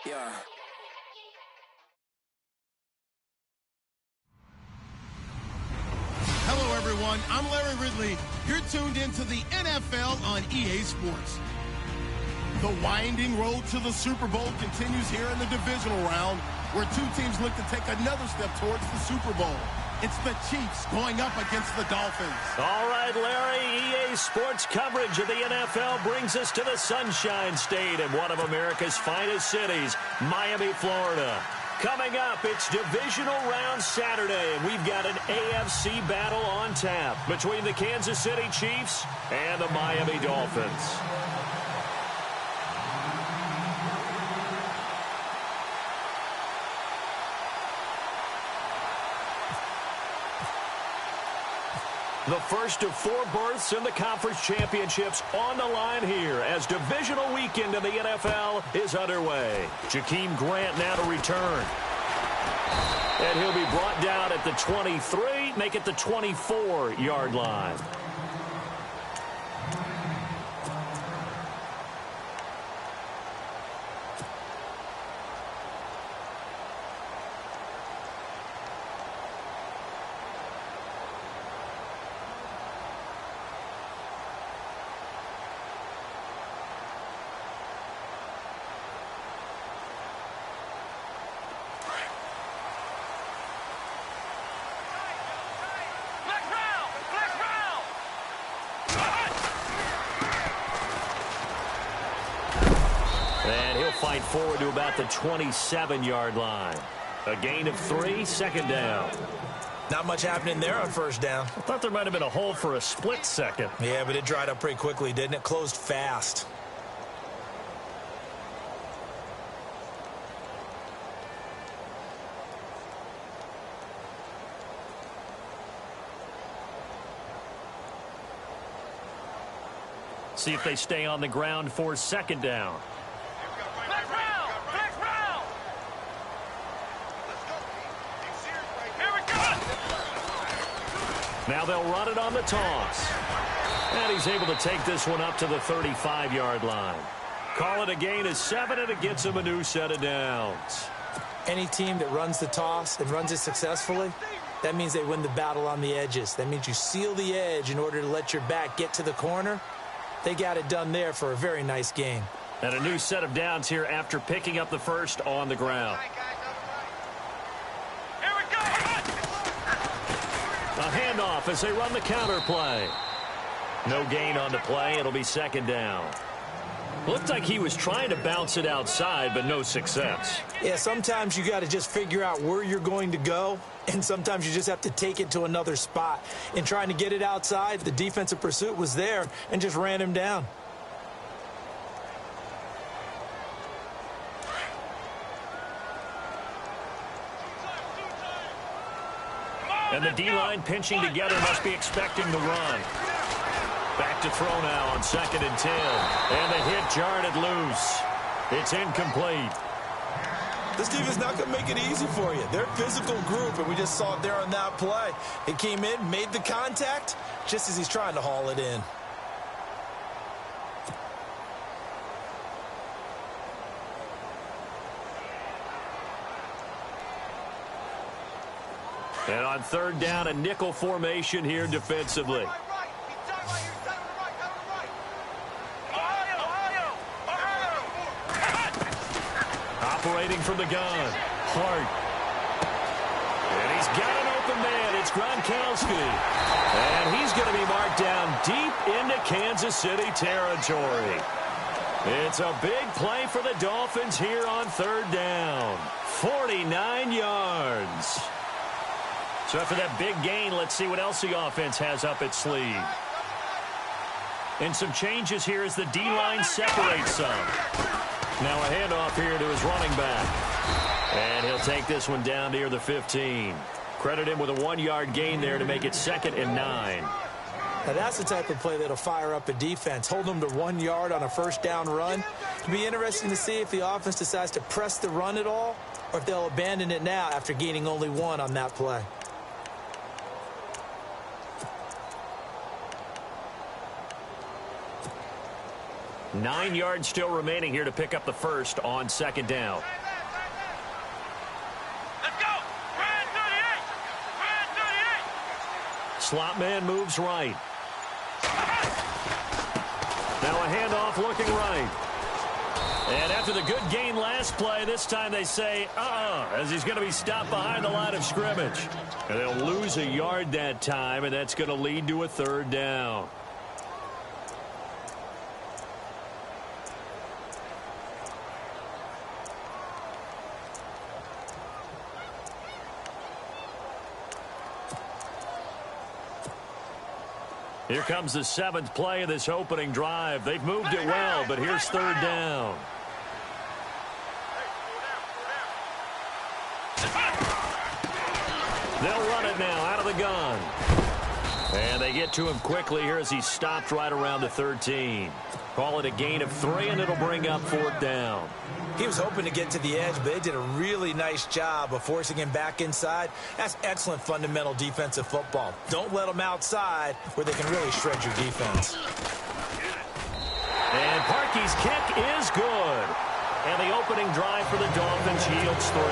Yeah. Hello, everyone. I'm Larry Ridley. You're tuned into the NFL on EA Sports. The winding road to the Super Bowl continues here in the divisional round, where two teams look to take another step towards the Super Bowl. It's the Chiefs going up against the Dolphins. All right, Larry, EA Sports coverage of the NFL brings us to the Sunshine State in one of America's finest cities, Miami, Florida. Coming up, it's Divisional Round Saturday, and we've got an AFC battle on tap between the Kansas City Chiefs and the Miami Dolphins. The first of four berths in the conference championships on the line here as divisional weekend in the NFL is underway. Jakeem Grant now to return. And he'll be brought down at the 23, make it the 24-yard line. And he'll fight forward to about the 27-yard line. A gain of 3, second down. Not much happening there on first down. I thought there might have been a hole for a split second. Yeah, but it dried up pretty quickly, didn't it? Closed fast. See if they stay on the ground for second down. Now they'll run it on the toss. And he's able to take this one up to the 35-yard line. Call it a gain of 7, and it gets him a new set of downs. Any team that runs the toss and runs it successfully, that means they win the battle on the edges. That means you seal the edge in order to let your back get to the corner. They got it done there for a very nice gain. And a new set of downs here after picking up the first on the ground. A handoff as they run the counter play. No gain on the play. It'll be second down. Looked like he was trying to bounce it outside, but no success. Yeah, sometimes you got to just figure out where you're going to go, and sometimes you just have to take it to another spot. In trying to get it outside, the defensive pursuit was there and just ran him down. And the D-line pinching together must be expecting the run. Back to throw now on 2nd and 10. And the hit jarred it loose. It's incomplete. This team is not going to make it easy for you. They're a physical group, and we just saw it there on that play. It came in, made the contact, just as he's trying to haul it in. And on third down, a nickel formation here defensively. Operating from the gun. Hart. And he's got an open man. It's Gronkowski. And he's going to be marked down deep into Kansas City territory. It's a big play for the Dolphins here on third down. 49 yards. So after that big gain, let's see what else the offense has up its sleeve. And some changes here as the D-line separates some. Now a handoff here to his running back. And he'll take this one down near the 15. Credit him with a 1-yard gain there to make it 2nd and 9. Now that's the type of play that'll fire up a defense. Hold them to 1 yard on a first down run. It'll be interesting to see if the offense decides to press the run at all, or if they'll abandon it now after gaining only 1 on that play. 9 yards still remaining here to pick up the first on second down. Let's go! Red 38! Red 38! Slot man moves right. Now a handoff looking right. And after the good gain last play, this time they say, as he's going to be stopped behind the line of scrimmage. And they'll lose a yard that time, and that's going to lead to a third down. Here comes the 7th play of this opening drive. They've moved it well, but here's third down. They'll run it now out of the gun. And they get to him quickly here as he's stopped right around the 13. Call it a gain of 3, and it'll bring up fourth down. He was hoping to get to the edge, but they did a really nice job of forcing him back inside. That's excellent fundamental defensive football. Don't let them outside where they can really shred your defense. And Parkey's kick is good. And the opening drive for the Dolphins yields 3.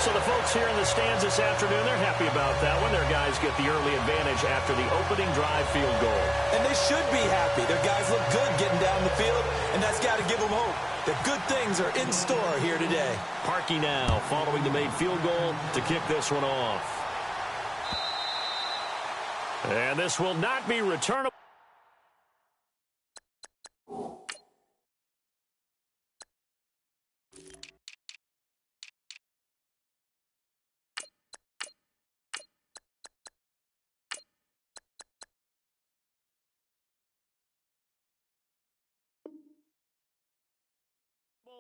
So the folks here in the stands this afternoon, they're happy about that one. Their guys get the early advantage after the opening drive field goal. And they should be happy. Their guys look good getting down the field, and that's got to give them hope that good things are in store here today. Parkey now following the made field goal to kick this one off. And this will not be returnable.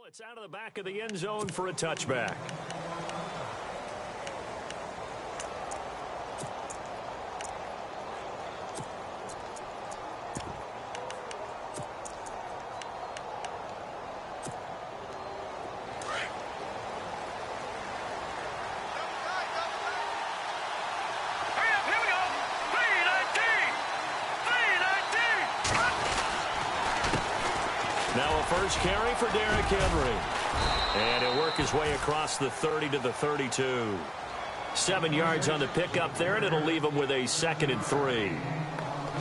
It's out of the back of the end zone for a touchback. First carry for Derrick Henry. And he'll work his way across the 30 to the 32. 7 yards on the pickup there, and it'll leave him with a 2nd and 3.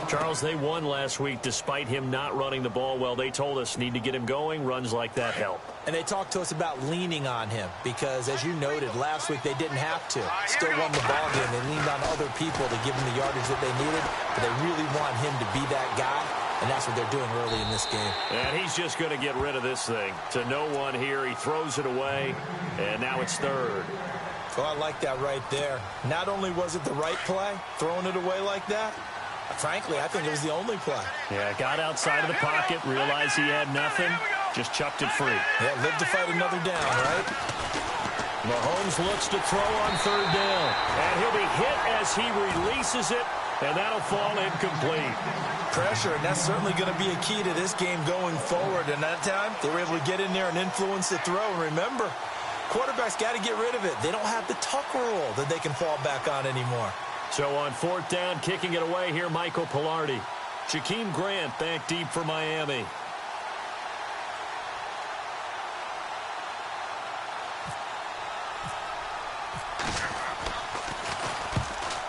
Charles, they won last week despite him not running the ball well. They told us need to get him going. Runs like that help. And they talked to us about leaning on him because, as you noted, last week they didn't have to. Still won the ball game. They leaned on other people to give them the yardage that they needed, but they really want him to be that guy. And that's what they're doing early in this game. And he's just going to get rid of this thing. To no one here. He throws it away. And now it's third. Well, I like that right there. Not only was it the right play, throwing it away like that, frankly, I think it was the only play. Yeah, got outside of the pocket, realized he had nothing, just chucked it free. Yeah, lived to fight another down, right? Mahomes looks to throw on third down. And he'll be hit as he releases it. And that'll fall incomplete. Pressure, and that's certainly going to be a key to this game going forward. And that time, they were able to get in there and influence the throw. And remember, quarterbacks got to get rid of it. They don't have the tuck rule that they can fall back on anymore. So on fourth down, kicking it away here, Michael Pilardi. Jakeem Grant back deep for Miami.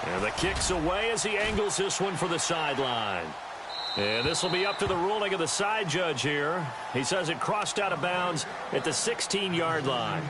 And the kick's away as he angles this one for the sideline. And this will be up to the ruling of the side judge here. He says it crossed out of bounds at the 16-yard line.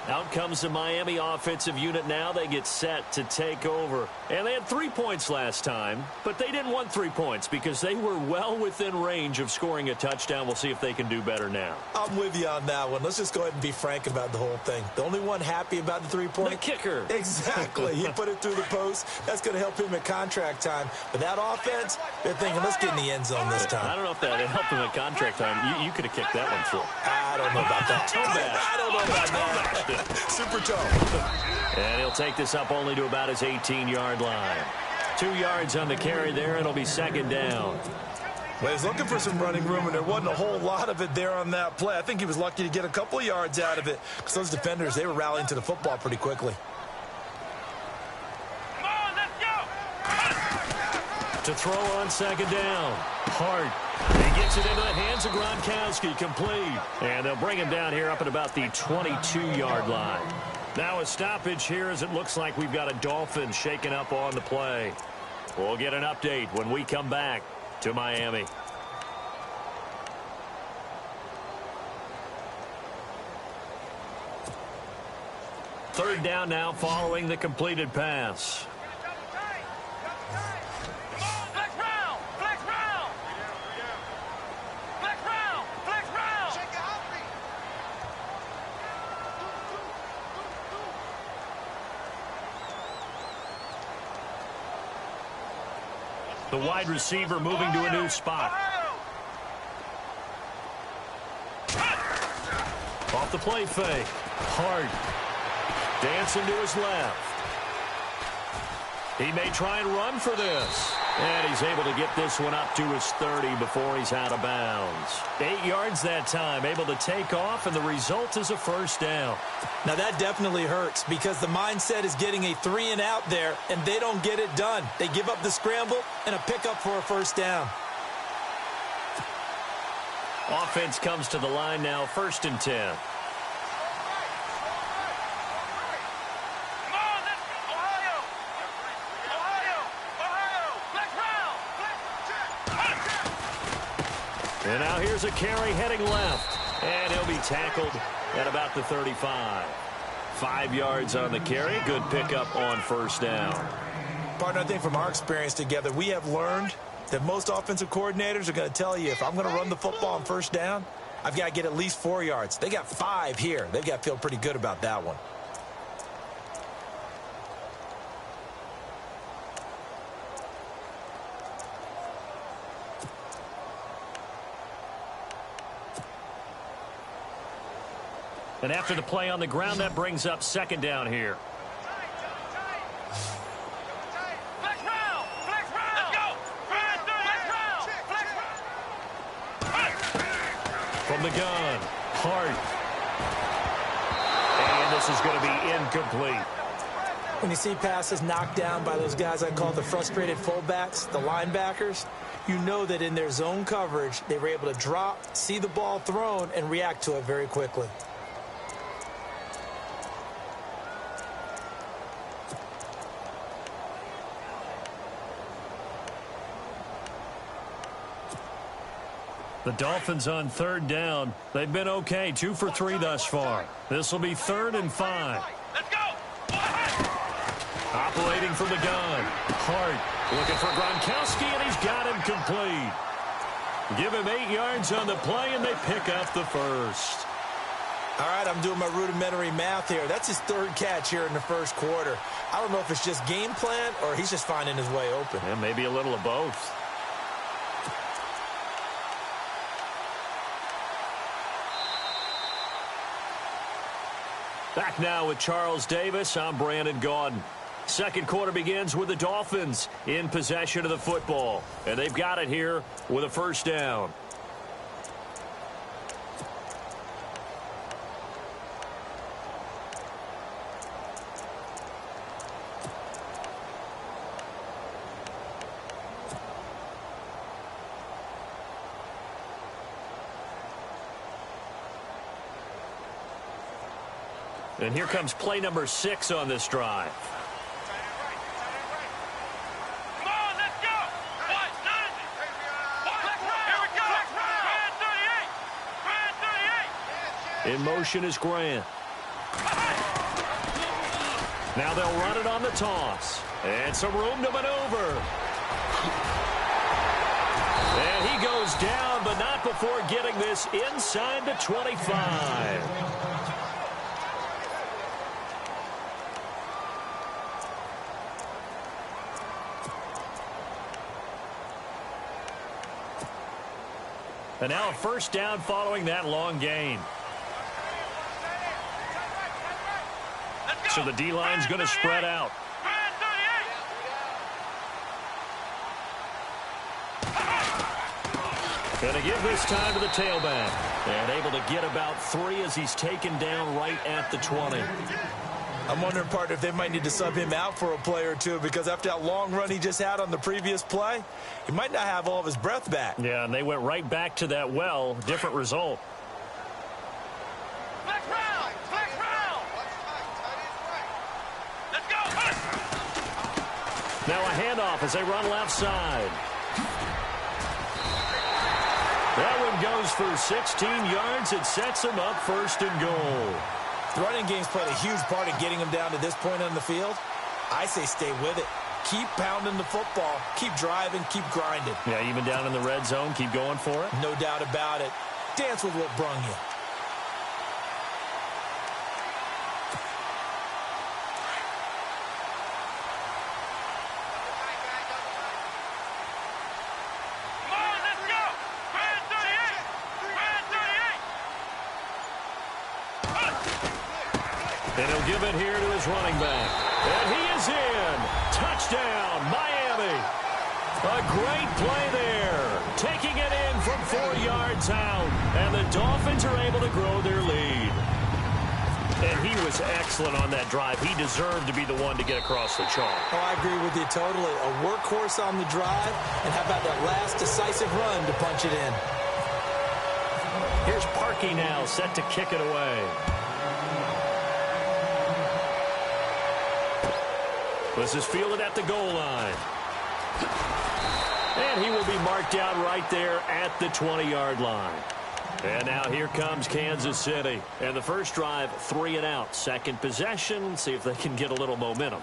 Out comes the Miami offensive unit now. They get set to take over. And they had 3 points last time, but they didn't want 3 points because they were well within range of scoring a touchdown. We'll see if they can do better now. I'm with you on that one. Let's just go ahead and be frank about the whole thing. The only one happy about the 3-point? The kicker. Exactly. He put it through the post. That's going to help him at contract time. But that offense, they're thinking, let's get in the end zone this time. I don't know if that helped him at contract time. You could have kicked that one through. I don't know about that. I don't know about that. Super tough. And he'll take this up only to about his 18-yard line. 2 yards on the carry there. It'll be second down. Well, he's looking for some running room, and there wasn't a whole lot of it there on that play. I think he was lucky to get a couple of yards out of it because those defenders, they were rallying to the football pretty quickly. Come on, let's go! To throw on second down. Hart. He gets it into the hands of Gronkowski. Complete. And they'll bring him down here up at about the 22-yard line. Now a stoppage here as it looks like we've got a Dolphin shaking up on the play. We'll get an update when we come back to Miami. Third down now following the completed pass. The wide receiver moving to a new spot. Off the play fake. Hart. Dancing to his left. He may try and run for this. And he's able to get this one up to his 30 before he's out of bounds. 8 yards that time, able to take off, and the result is a first down. Now that definitely hurts because the mindset is getting a 3-and-out there, and they don't get it done. They give up the scramble and a pickup for a first down. Offense comes to the line now, 1st and 10. And now here's a carry heading left. And he'll be tackled at about the 35. 5 yards on the carry. Good pickup on first down. Partner, I think from our experience together, we have learned that most offensive coordinators are going to tell you, if I'm going to run the football on first down, I've got to get at least 4 yards. They got 5 here. They've got to feel pretty good about that one. And after the play on the ground, that brings up second down here. From the gun, Hart. And this is going to be incomplete. When you see passes knocked down by those guys I call the frustrated fullbacks, the linebackers, you know that in their zone coverage, they were able to drop, see the ball thrown, and react to it very quickly. The Dolphins on third down. They've been okay, 2 for 3 thus far. This will be 3rd and 5. Let's go! Operating from the gun. Hart looking for Gronkowski, and he's got him complete. Give him 8 yards on the play, and they pick up the first. All right, I'm doing my rudimentary math here. That's his 3rd catch here in the first quarter. I don't know if it's just game plan or he's just finding his way open. Yeah, maybe a little of both. Back now with Charles Davis. I'm Brandon Gaudin. Second quarter begins with the Dolphins in possession of the football. And they've got it here with a first down. And here comes play number 6 on this drive. Come on, let's go! What? Here we go! Grand 38! In motion is Grant. Now they'll run it on the toss. And some room to maneuver. And he goes down, but not before getting this inside the 25. And now a first down following that long gain. So the D-line's going to spread out. Going to give this time to the tailback. And able to get about 3 as he's taken down right at the 20. I'm wondering, partner, if they might need to sub him out for a play or two, because after that long run he just had on the previous play, he might not have all of his breath back. Yeah, and they went right back to that well. Different result. Let's round! Let's round! Let's go! Now a handoff as they run left side. That one goes for 16 yards. It sets them up first and goal. The running game's played a huge part in getting him down to this point on the field. I say stay with it. Keep pounding the football. Keep driving. Keep grinding. Yeah, even down in the red zone, keep going for it. No doubt about it. Dance with what brung you. Come on, let's go! Brand 38! Brand 38! And he'll give it here to his running back. And he is in. Touchdown, Miami. A great play there. Taking it in from 4 yards out. And the Dolphins are able to grow their lead. And he was excellent on that drive. He deserved to be the one to get across the chalk. Oh, I agree with you totally. A workhorse on the drive. And how about that last decisive run to punch it in? Here's Parkey now, set to kick it away. This is fielded at the goal line. And he will be marked out right there at the 20-yard line. And now here comes Kansas City. And the first drive, 3 and out. Second possession, see if they can get a little momentum.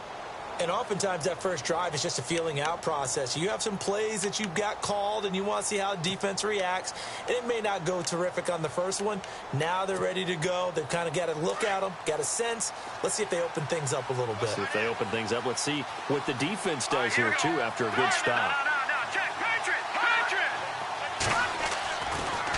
And oftentimes that first drive is just a feeling out process. You have some plays that you've got called and you want to see how the defense reacts. And it may not go terrific on the first one. Now they're ready to go. They've kind of got to look at them, got a sense. Let's see if they open things up a little bit. See if they open things up. Let's see what the defense does here, too, after a good stop. No, check. Patriot!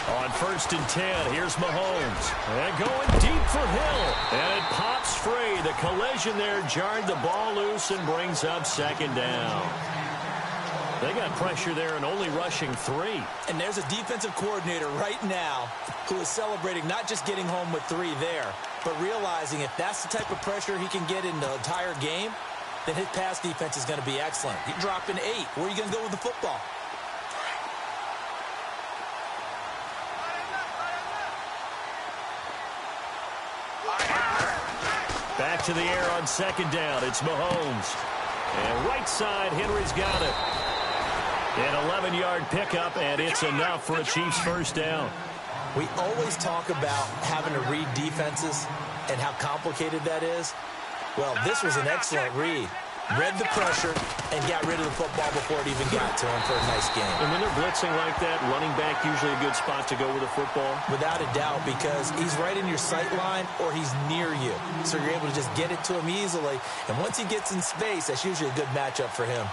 On 1st and 10, here's Mahomes. And going deep for Hill. And it pops free. The collision there jarred the ball loose and brings up 2nd down. They got pressure there and only rushing 3. And there's a defensive coordinator right now who is celebrating not just getting home with 3 there, but realizing if that's the type of pressure he can get in the entire game, then his pass defense is going to be excellent. You're dropping 8. Where are you going to go with the football? Back to the air on 2nd down. It's Mahomes. And right side, Henry's got it. An 11-yard pickup, and it's enough for a Chiefs first down. We always talk about having to read defenses and how complicated that is. Well, this was an excellent read. Read the pressure and got rid of the football before it even got to him for a nice game. And when they're blitzing like that, running back usually a good spot to go with the football? Without a doubt, because he's right in your sight line or he's near you. So you're able to just get it to him easily. And once he gets in space, that's usually a good matchup for him.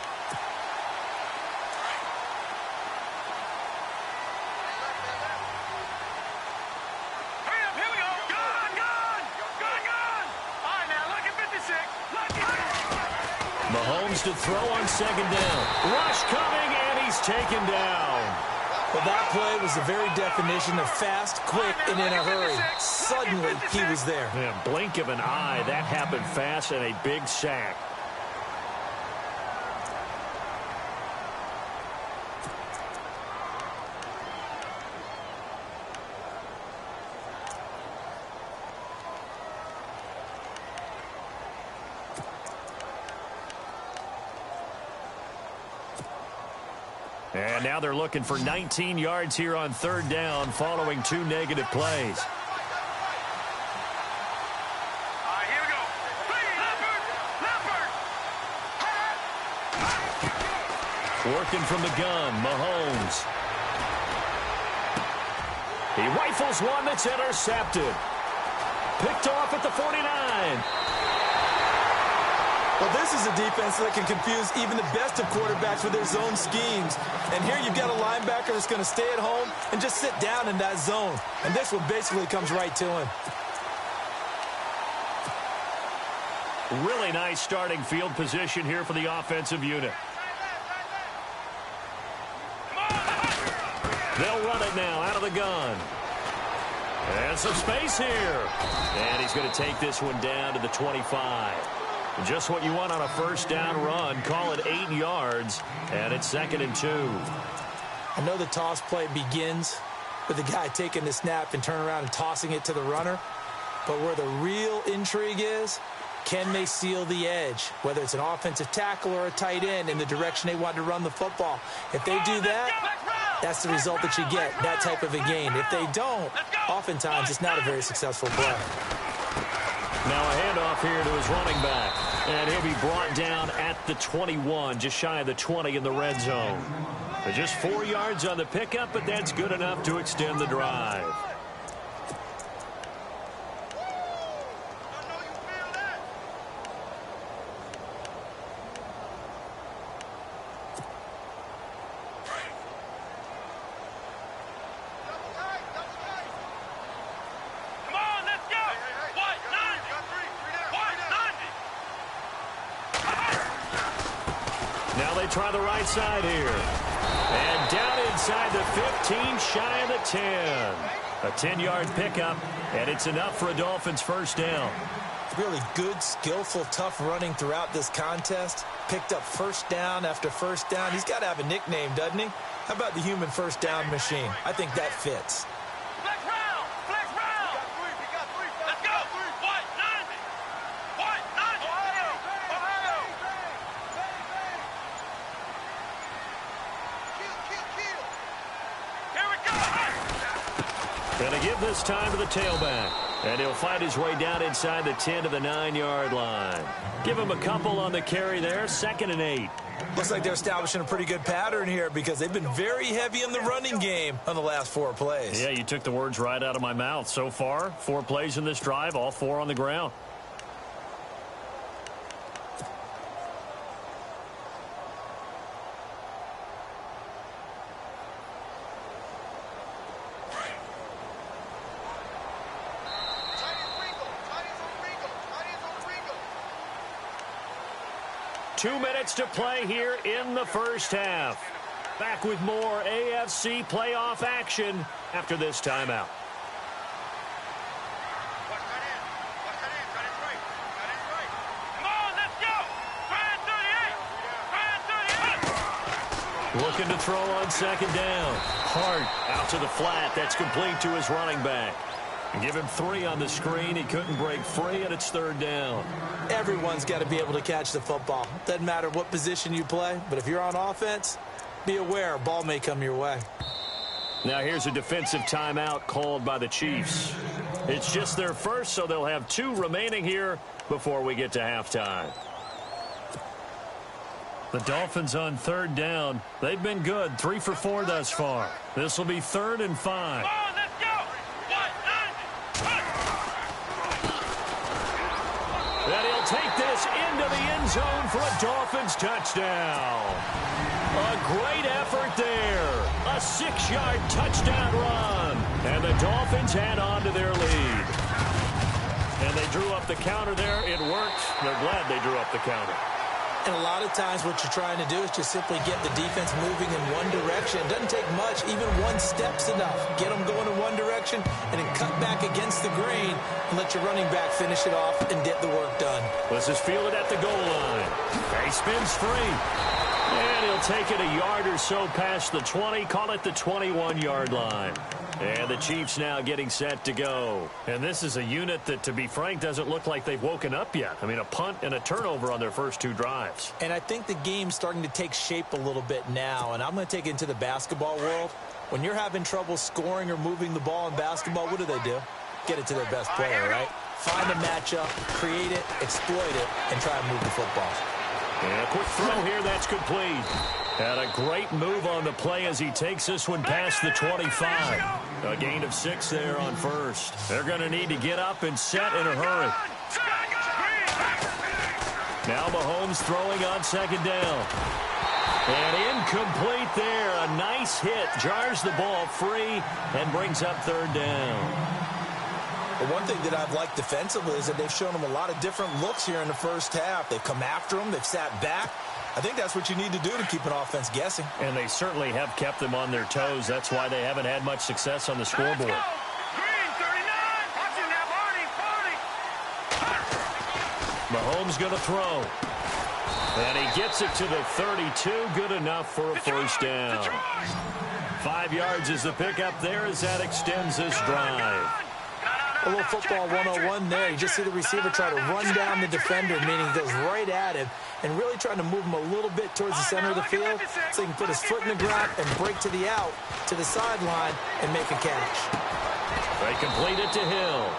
Here we go! Gun! All right, now, look at 56. Mahomes to throw on 2nd down. Rush coming, and he's taken down. Well, that play was the very definition of fast, quick, and in a hurry. Suddenly, he was there. Yeah, blink of an eye. That happened fast and a big sack. And now they're looking for 19 yards here on 3rd down following 2 negative plays. All right, here we go. Leopard! Working from the gun, Mahomes. He rifles one that's intercepted. Picked off at the 49. Well, this is a defense that can confuse even the best of quarterbacks with their zone schemes. And here you've got a linebacker that's going to stay at home and just sit down in that zone. And this one basically comes right to him. Really nice starting field position here for the offensive unit. They'll run it now out of the gun. And some space here. And he's going to take this one down to the 25. Just what you want on a first down run. Call it 8 yards. And it's 2nd and 2. I know the toss play begins with the guy taking the snap and turn around and tossing it to the runner. But where the real intrigue is, can they seal the edge? Whether it's an offensive tackle or a tight end in the direction they want to run the football. If they do that, that's the result that you get, that type of a game. If they don't, oftentimes it's not a very successful play. Now a handoff here to his running back. And he'll be brought down at the 21, just shy of the 20 in the red zone. Just 4 yards on the pickup, but that's good enough to extend the drive. Try the right side here. And down inside the 15, shy of the 10. A 10-yard pickup, and it's enough for a Dolphins first down. Really good, skillful, tough running throughout this contest. Picked up first down after first down. He's got to have a nickname, doesn't he? How about the human first down machine? I think that fits. Going to give this time to the tailback. And he'll fight his way down inside the 10 to the 9-yard line. Give him a couple on the carry there. 2nd and 8. Looks like they're establishing a pretty good pattern here because they've been very heavy in the running game on the last 4 plays. Yeah, you took the words right out of my mouth. So far, 4 plays in this drive, all 4 on the ground. Two minutes to play here in the first half. Back with more AFC playoff action after this timeout. Looking to throw on 2nd down. Hart out to the flat. That's complete to his running back. Give him 3 on the screen. He couldn't break free, and it's 3rd down. Everyone's got to be able to catch the football. Doesn't matter what position you play, but if you're on offense, be aware a ball may come your way. Now here's a defensive timeout called by the Chiefs. It's just their first, so they'll have 2 remaining here before we get to halftime. The Dolphins on 3rd down. They've been good, 3 for 4 thus far. This will be 3rd and 5. And he'll take this into the end zone for a Dolphins touchdown. A great effort there. A 6-yard touchdown run. And the Dolphins add on to their lead. And they drew up the counter there. It worked. They're glad they drew up the counter. And a lot of times what you're trying to do is just simply get the defense moving in one direction. It doesn't take much. Even 1 step's enough. Get them going in one direction and then cut back against the grain and let your running back finish it off and get the work done. This is fielded at the goal line. He spins free. And he'll take it a yard or so past the 20. Call it the 21-yard line. And the Chiefs now getting set to go. And this is a unit that, to be frank, doesn't look like they've woken up yet. I mean, a punt and a turnover on their first 2 drives. And I think the game's starting to take shape a little bit now. And I'm going to take it into the basketball world. When you're having trouble scoring or moving the ball in basketball, what do? Get it to their best player, right? Find a matchup, create it, exploit it, and try and move the football. And a quick throw here, that's complete. And a great move on the play as he takes this one past the 25. A gain of 6 there on first. They're going to need to get up and set in a hurry. Now Mahomes throwing on 2nd down. And incomplete there. A nice hit. Jars the ball free and brings up 3rd down. But one thing that I've liked defensively is that they've shown them a lot of different looks here in the first half. They've come after them. They've sat back. I think that's what you need to do to keep an offense guessing. And they certainly have kept them on their toes. That's why they haven't had much success on the scoreboard. Green 39. Mahomes going to throw. And he gets it to the 32. Good enough for a first down. 5 yards is the pickup there as that extends this drive. A little football 101 there. You just see the receiver try to run down the defender, meaning he goes right at him, and really trying to move him a little bit towards the center of the field so he can put his foot in the ground and break to the out, to the sideline, and make a catch. They complete it to Hill.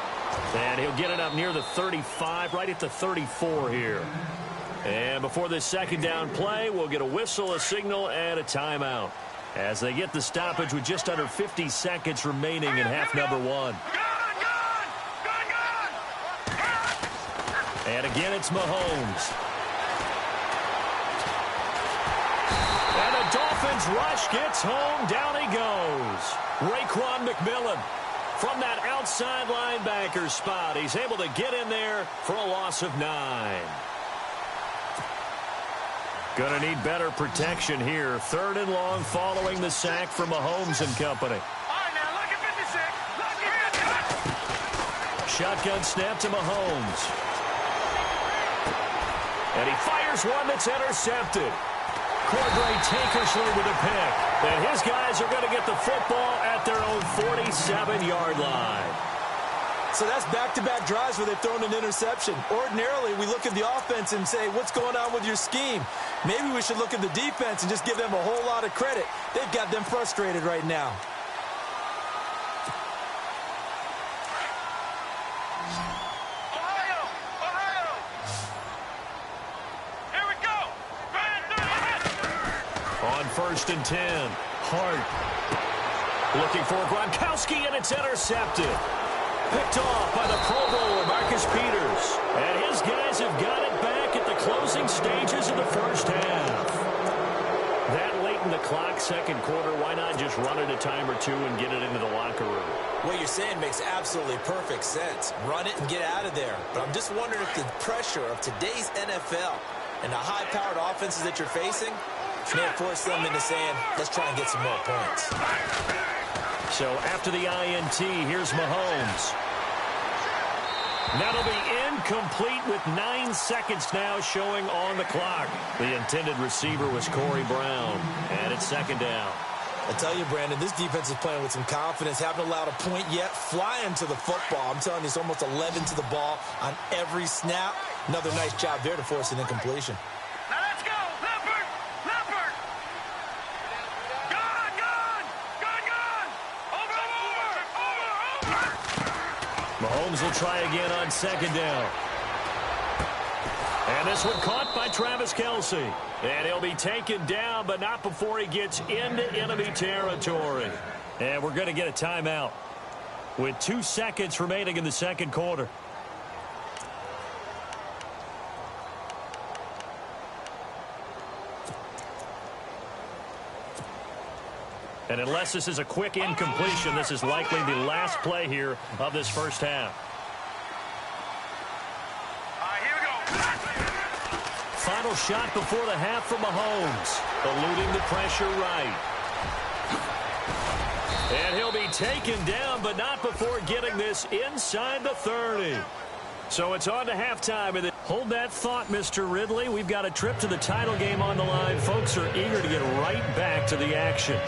And he'll get it up near the 35, right at the 34 here. And before this second down play, we'll get a whistle, a signal, and a timeout as they get the stoppage with just under 50 seconds remaining in half number one. And again, it's Mahomes. And the Dolphins rush gets home. Down he goes. Raekwon McMillan from that outside linebacker spot. He's able to get in there for a loss of 9. Going to need better protection here. 3rd and long following the sack from Mahomes and company. Shotgun snap to Mahomes. And he fires one that's intercepted. Cordray Tankersley with a pick. And his guys are going to get the football at their own 47-yard line. So that's back-to-back drives where they've thrown an interception. Ordinarily, we look at the offense and say, what's going on with your scheme? Maybe we should look at the defense and just give them a whole lot of credit. They've got them frustrated right now. On 1st and 10, Hart looking for Gronkowski, and it's intercepted. Picked off by the Pro Bowler, Marcus Peters. And his guys have got it back at the closing stages of the first half. That late in the clock, second quarter, why not just run it a time or two and get it into the locker room? What you're saying makes absolutely perfect sense. Run it and get out of there. But I'm just wondering if the pressure of today's NFL and the high-powered offenses that you're facing may force them into saying, let's try and get some more points. So after the INT, here's Mahomes. That'll be incomplete with 9 seconds now showing on the clock. The intended receiver was Corey Brown, and it's second down. I tell you, Brandon, this defense is playing with some confidence. Haven't allowed a point yet. Flying to the football. I'm telling you, it's almost 11 to the ball on every snap. Another nice job there to force an incompletion. Now let's go! Leopard! Leopard! Gone! Gone! Gone! Gone! Over! Mahomes will try again on second down. And this one caught by Travis Kelce. And he'll be taken down, but not before he gets into enemy territory. And we're going to get a timeout with 2 seconds remaining in the second quarter. And unless this is a quick incompletion, this is likely the last play here of this first half. Here we go. Final shot before the half from Mahomes. Eluding the pressure right. And he'll be taken down, but not before getting this inside the 30. So it's on to halftime. And hold that thought, Mr. Ridley. We've got a trip to the title game on the line. Folks are eager to get right back to the action.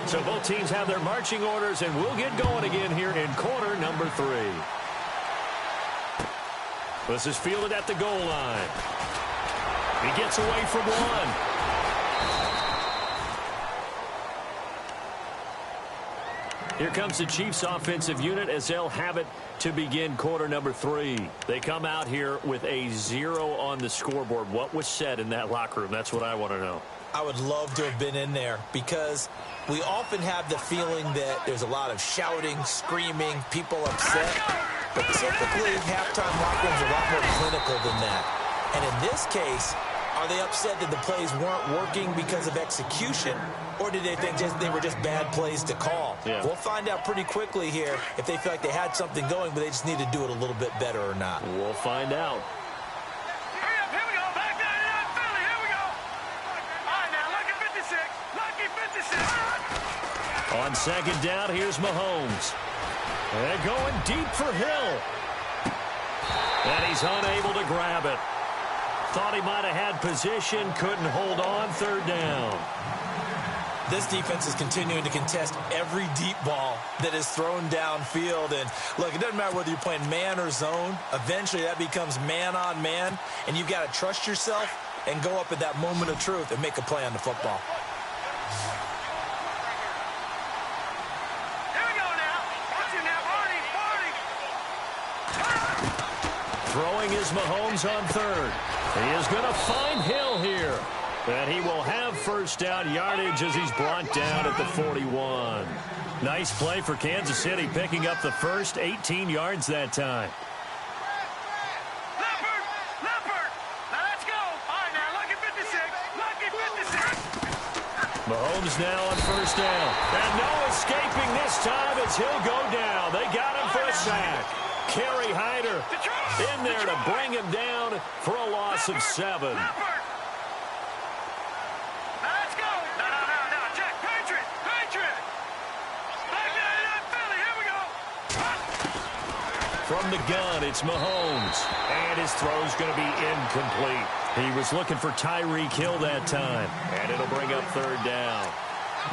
So both teams have their marching orders, and we'll get going again here in quarter number 3. This is fielded at the goal line. He gets away from one. Here comes the Chiefs offensive unit as they'll have it to begin quarter number 3. They come out here with a 0 on the scoreboard. What was said in that locker room? That's what I want to know. I would love to have been in there because we often have the feeling that there's a lot of shouting, screaming, people upset. But typically, halftime locker rooms are a lot more clinical than that. And in this case, are they upset that the plays weren't working because of execution, or did they think they were just bad plays to call? Yeah. We'll find out pretty quickly here if they feel like they had something going, but they just need to do it a little bit better or not. We'll find out. Hurry up, here we go. Back down in Philly, here we go. All right, now, lucky 56. Lucky 56. On second down, here's Mahomes. And going deep for Hill. And he's unable to grab it. Thought he might have had position, couldn't hold on, third down. This defense is continuing to contest every deep ball that is thrown downfield. And, look, it doesn't matter whether you're playing man or zone. Eventually, that becomes man-on-man, and you've got to trust yourself and go up at that moment of truth and make a play on the football. Here we go now. Watch it now, Barney. Throwing is Mahomes on third. He is going to find Hill here. And he will have first down yardage as he's brought down at the 41. Nice play for Kansas City, picking up the first 18 yards that time. Leopard! Leopard! Now let's go. All right, now, lucky 56. Lucky 56. Mahomes now on first down. And no escaping this time as he'll go down. They got him for a sack. Kerry Hyder in there to bring him down for a loss of 7. Leopard! From the gun, it's Mahomes. And his throw's going to be incomplete. He was looking for Tyreek Hill that time. And it'll bring up third down.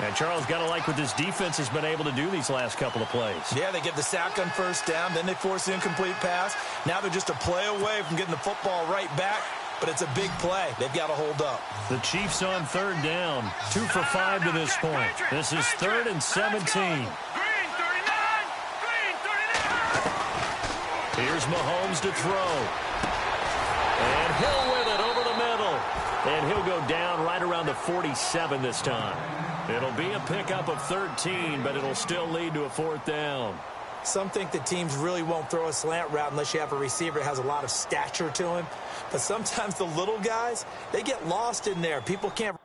And Charles, got to like what this defense has been able to do these last couple of plays. Yeah, they get the sack on first down, then they force the incomplete pass. Now they're just a play away from getting the football right back, but it's a big play. They've got to hold up. The Chiefs on third down, 2 for 5 to this point. This is 3rd and 17. Here's Mahomes to throw. And Hill with it over the middle. And he'll go down right around the 47 this time. It'll be a pickup of 13, but it'll still lead to a 4th down. Some think that teams really won't throw a slant route unless you have a receiver that has a lot of stature to him. But sometimes the little guys, they get lost in there. People can't.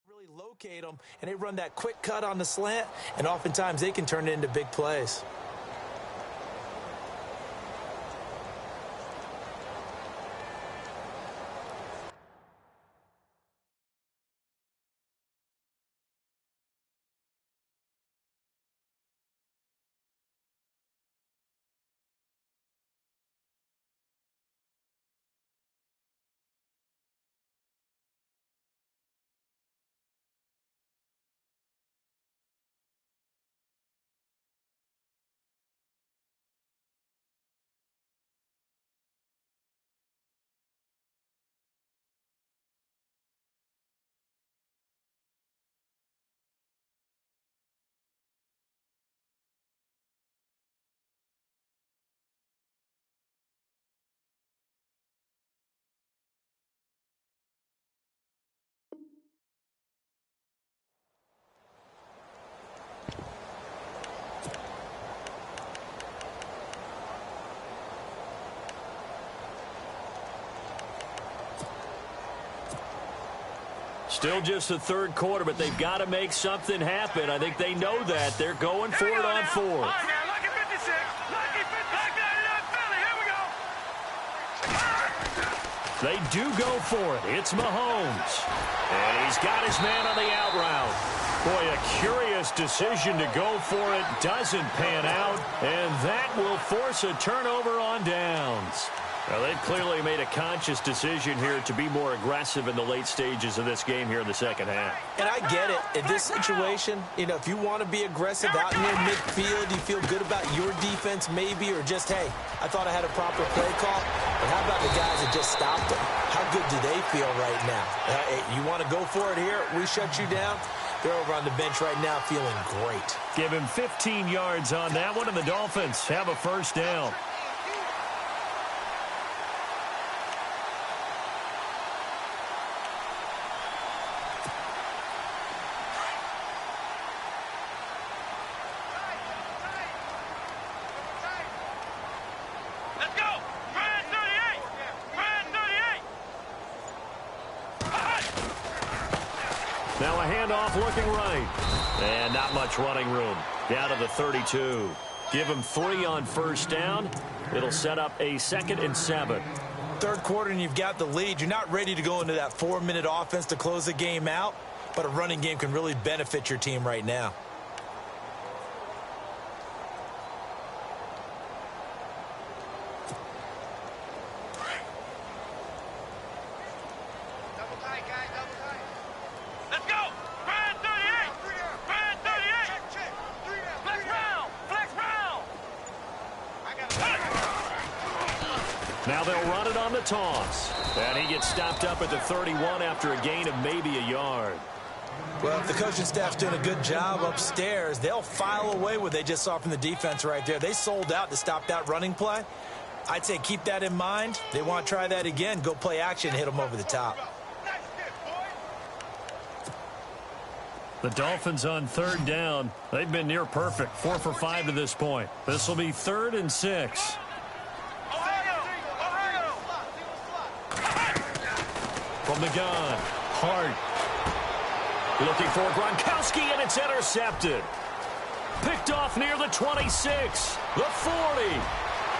Really locate them, and they run that quick cut on the slant, and oftentimes they can turn it into big plays. Still just the third quarter, but they've got to make something happen. I think they know that. They're going for it on 4th. Lucky 56. Lucky 56. Here we go. They do go for it. It's Mahomes. And he's got his man on the out route. Boy, a curious decision to go for it. Doesn't pan out. And that will force a turnover on downs. Well, they've clearly made a conscious decision here to be more aggressive in the late stages of this game here in the second half. And I get it. In this situation, you know, if you want to be aggressive out near midfield, you feel good about your defense maybe, or just, hey, I thought I had a proper play call. But how about the guys that just stopped them? How good do they feel right now? You want to go for it here? We shut you down? They're over on the bench right now feeling great. Give him 15 yards on that one, and the Dolphins have a first down. Now a handoff looking right. And not much running room. Down to the 32. Give him 3 on first down. It'll set up a 2nd and 7. Third quarter and you've got the lead. You're not ready to go into that 4-minute offense to close the game out, but a running game can really benefit your team right now. Let's go! Fred 38! Fred 38! Flex round! Flex round! Now they'll run it on the toss. And he gets stopped up at the 31 after a gain of maybe a yard. Well, if the coaching staff's doing a good job upstairs, they'll file away what they just saw from the defense right there. They sold out to stop that running play. I'd say keep that in mind. They want to try that again. Go play action and hit them over the top. The Dolphins on 3rd down. They've been near perfect. 4 for 5 to this point. This will be 3rd and 6. From the gun, Hart. Looking for Gronkowski, and it's intercepted. Picked off near the 26, the 40,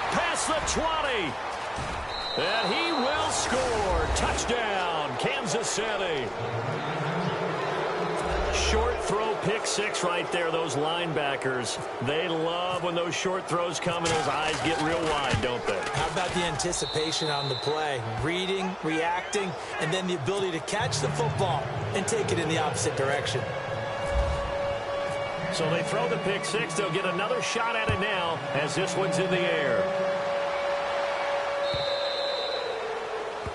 past the 20. And he will score. Touchdown, Kansas City. Short throw, pick 6 right there. Those linebackers, they love when those short throws come and those eyes get real wide, don't they? How about the anticipation on the play? Reading, reacting, and then the ability to catch the football and take it in the opposite direction. So they throw the pick 6. They'll get another shot at it now as this one's in the air.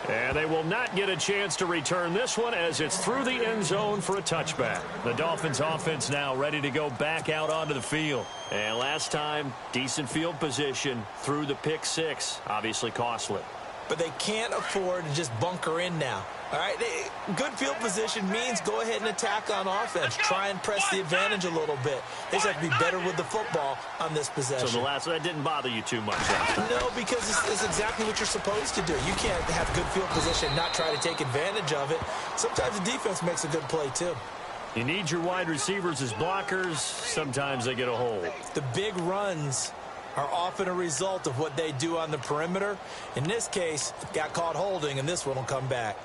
And they will not get a chance to return this one as it's through the end zone for a touchback. The Dolphins offense now ready to go back out onto the field. And last time, decent field position through the pick 6. Obviously costly. But they can't afford to just bunker in now. All right, good field position means go ahead and attack on offense. Try and press the advantage a little bit. They just have to be better with the football on this possession. So the last one, that didn't bother you too much, huh? No, because it's exactly what you're supposed to do. You can't have good field position and not try to take advantage of it. Sometimes the defense makes a good play, too. You need your wide receivers as blockers. Sometimes they get a hold. The big runs are often a result of what they do on the perimeter. In this case, got caught holding, and this one will come back.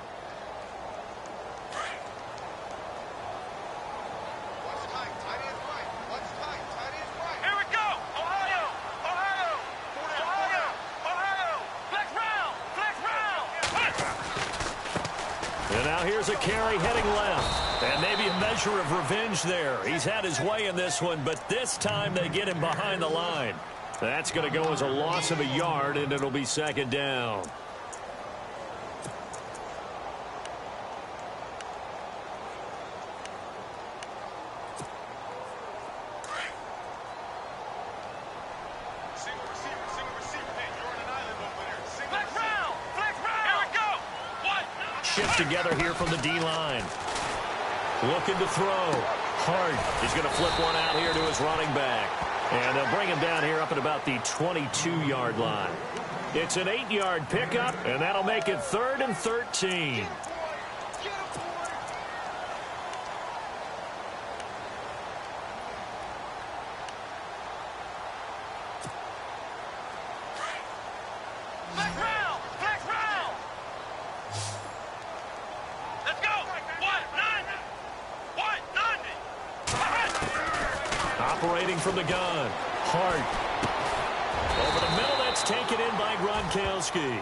And now here's a carry heading left. And maybe a measure of revenge there. He's had his way in this one, but this time they get him behind the line. That's going to go as a loss of a yard, and it'll be 2nd down. Shift together here from the D-line. Looking to throw. Hart. He's going to flip one out here to his running back. And they'll bring him down here up at about the 22-yard line. It's an 8-yard pickup, and that'll make it 3rd and 13. Operating from the gun. Hart. Over the middle, that's taken in by Gronkowski.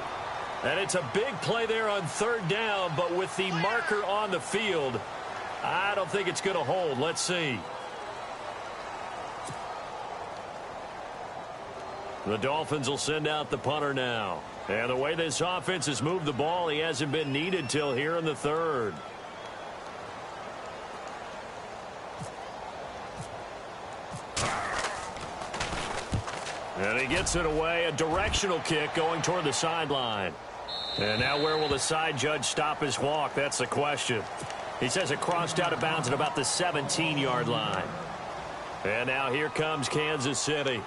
And it's a big play there on 3rd down, but with the marker on the field, I don't think it's going to hold. Let's see. The Dolphins will send out the punter now. And the way this offense has moved the ball, he hasn't been needed till here in the 3rd. And he gets it away, a directional kick going toward the sideline. And now where will the side judge stop his walk? That's the question. He says it crossed out of bounds at about the 17-yard line. And now here comes Kansas City.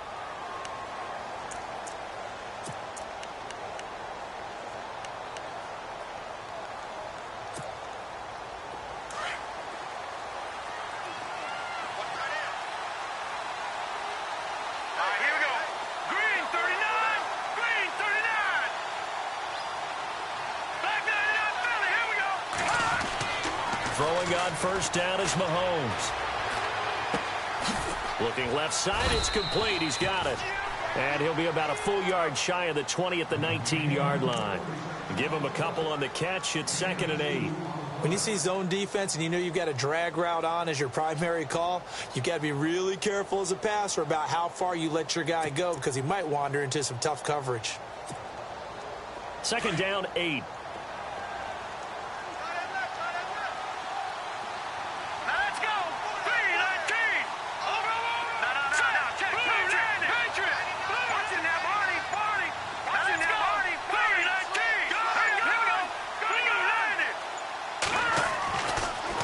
first down is Mahomes. Looking left side, it's complete. He's got it. And he'll be about a full yard shy of the 20 at the 19-yard line. Give him a couple on the catch. It's 2nd and 8. When you see zone defense and you know you've got a drag route on as your primary call, you've got to be really careful as a passer about how far you let your guy go because he might wander into some tough coverage. 2nd down, 8.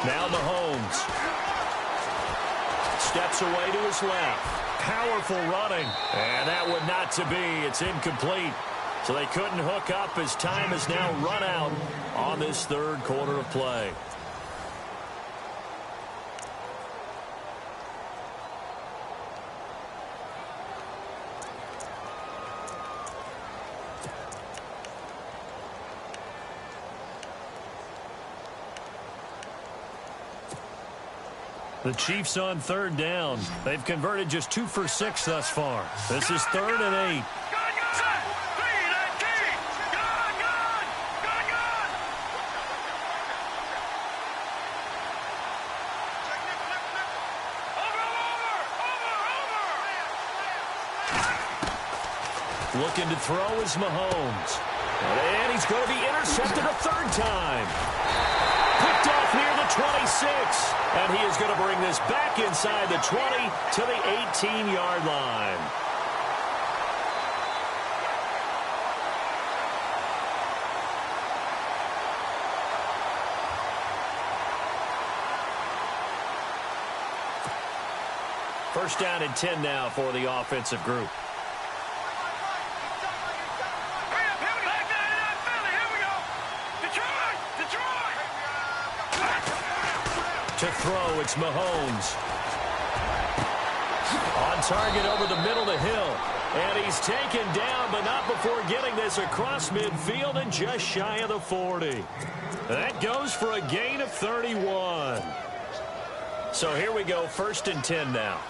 Now Mahomes steps away to his left. Powerful running. And that would not to be. It's incomplete. So they couldn't hook up as time has now run out on this 3rd quarter of play. The Chiefs on 3rd down. They've converted just 2 for 6 thus far. This is 3rd and 8. Looking to throw is Mahomes. And he's going to be intercepted a 3rd time. Picked off near the 26. And he is going to bring this back inside the 20 to the 18-yard line. First down and 10 now for the offensive group. To throw, it's Mahomes. On target over the middle of the hill. And he's taken down, but not before getting this across midfield and just shy of the 40. That goes for a gain of 31. So here we go, 1st and 10 now.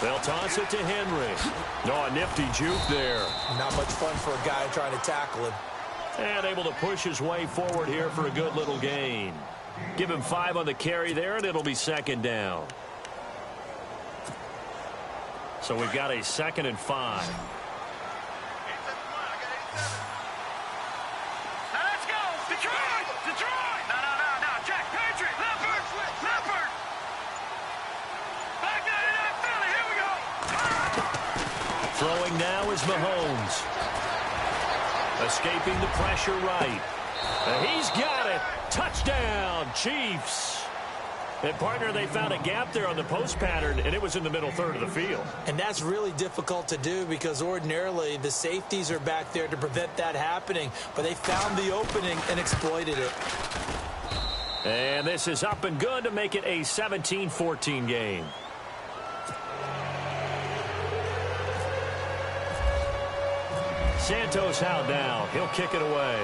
They'll toss it to Henry. No, a nifty juke there. Not much fun for a guy trying to tackle him. And able to push his way forward here for a good little gain. Give him 5 on the carry there, and it'll be 2nd down. So we've got a 2nd and 5. Throwing now is Mahomes. Escaping the pressure right. And he's got it. Touchdown, Chiefs. And, partner, they found a gap there on the post pattern, and it was in the middle 3rd of the field. And that's really difficult to do because ordinarily the safeties are back there to prevent that happening. But they found the opening and exploited it. And this is up and good to make it a 17-14 game. Santos out now. He'll kick it away.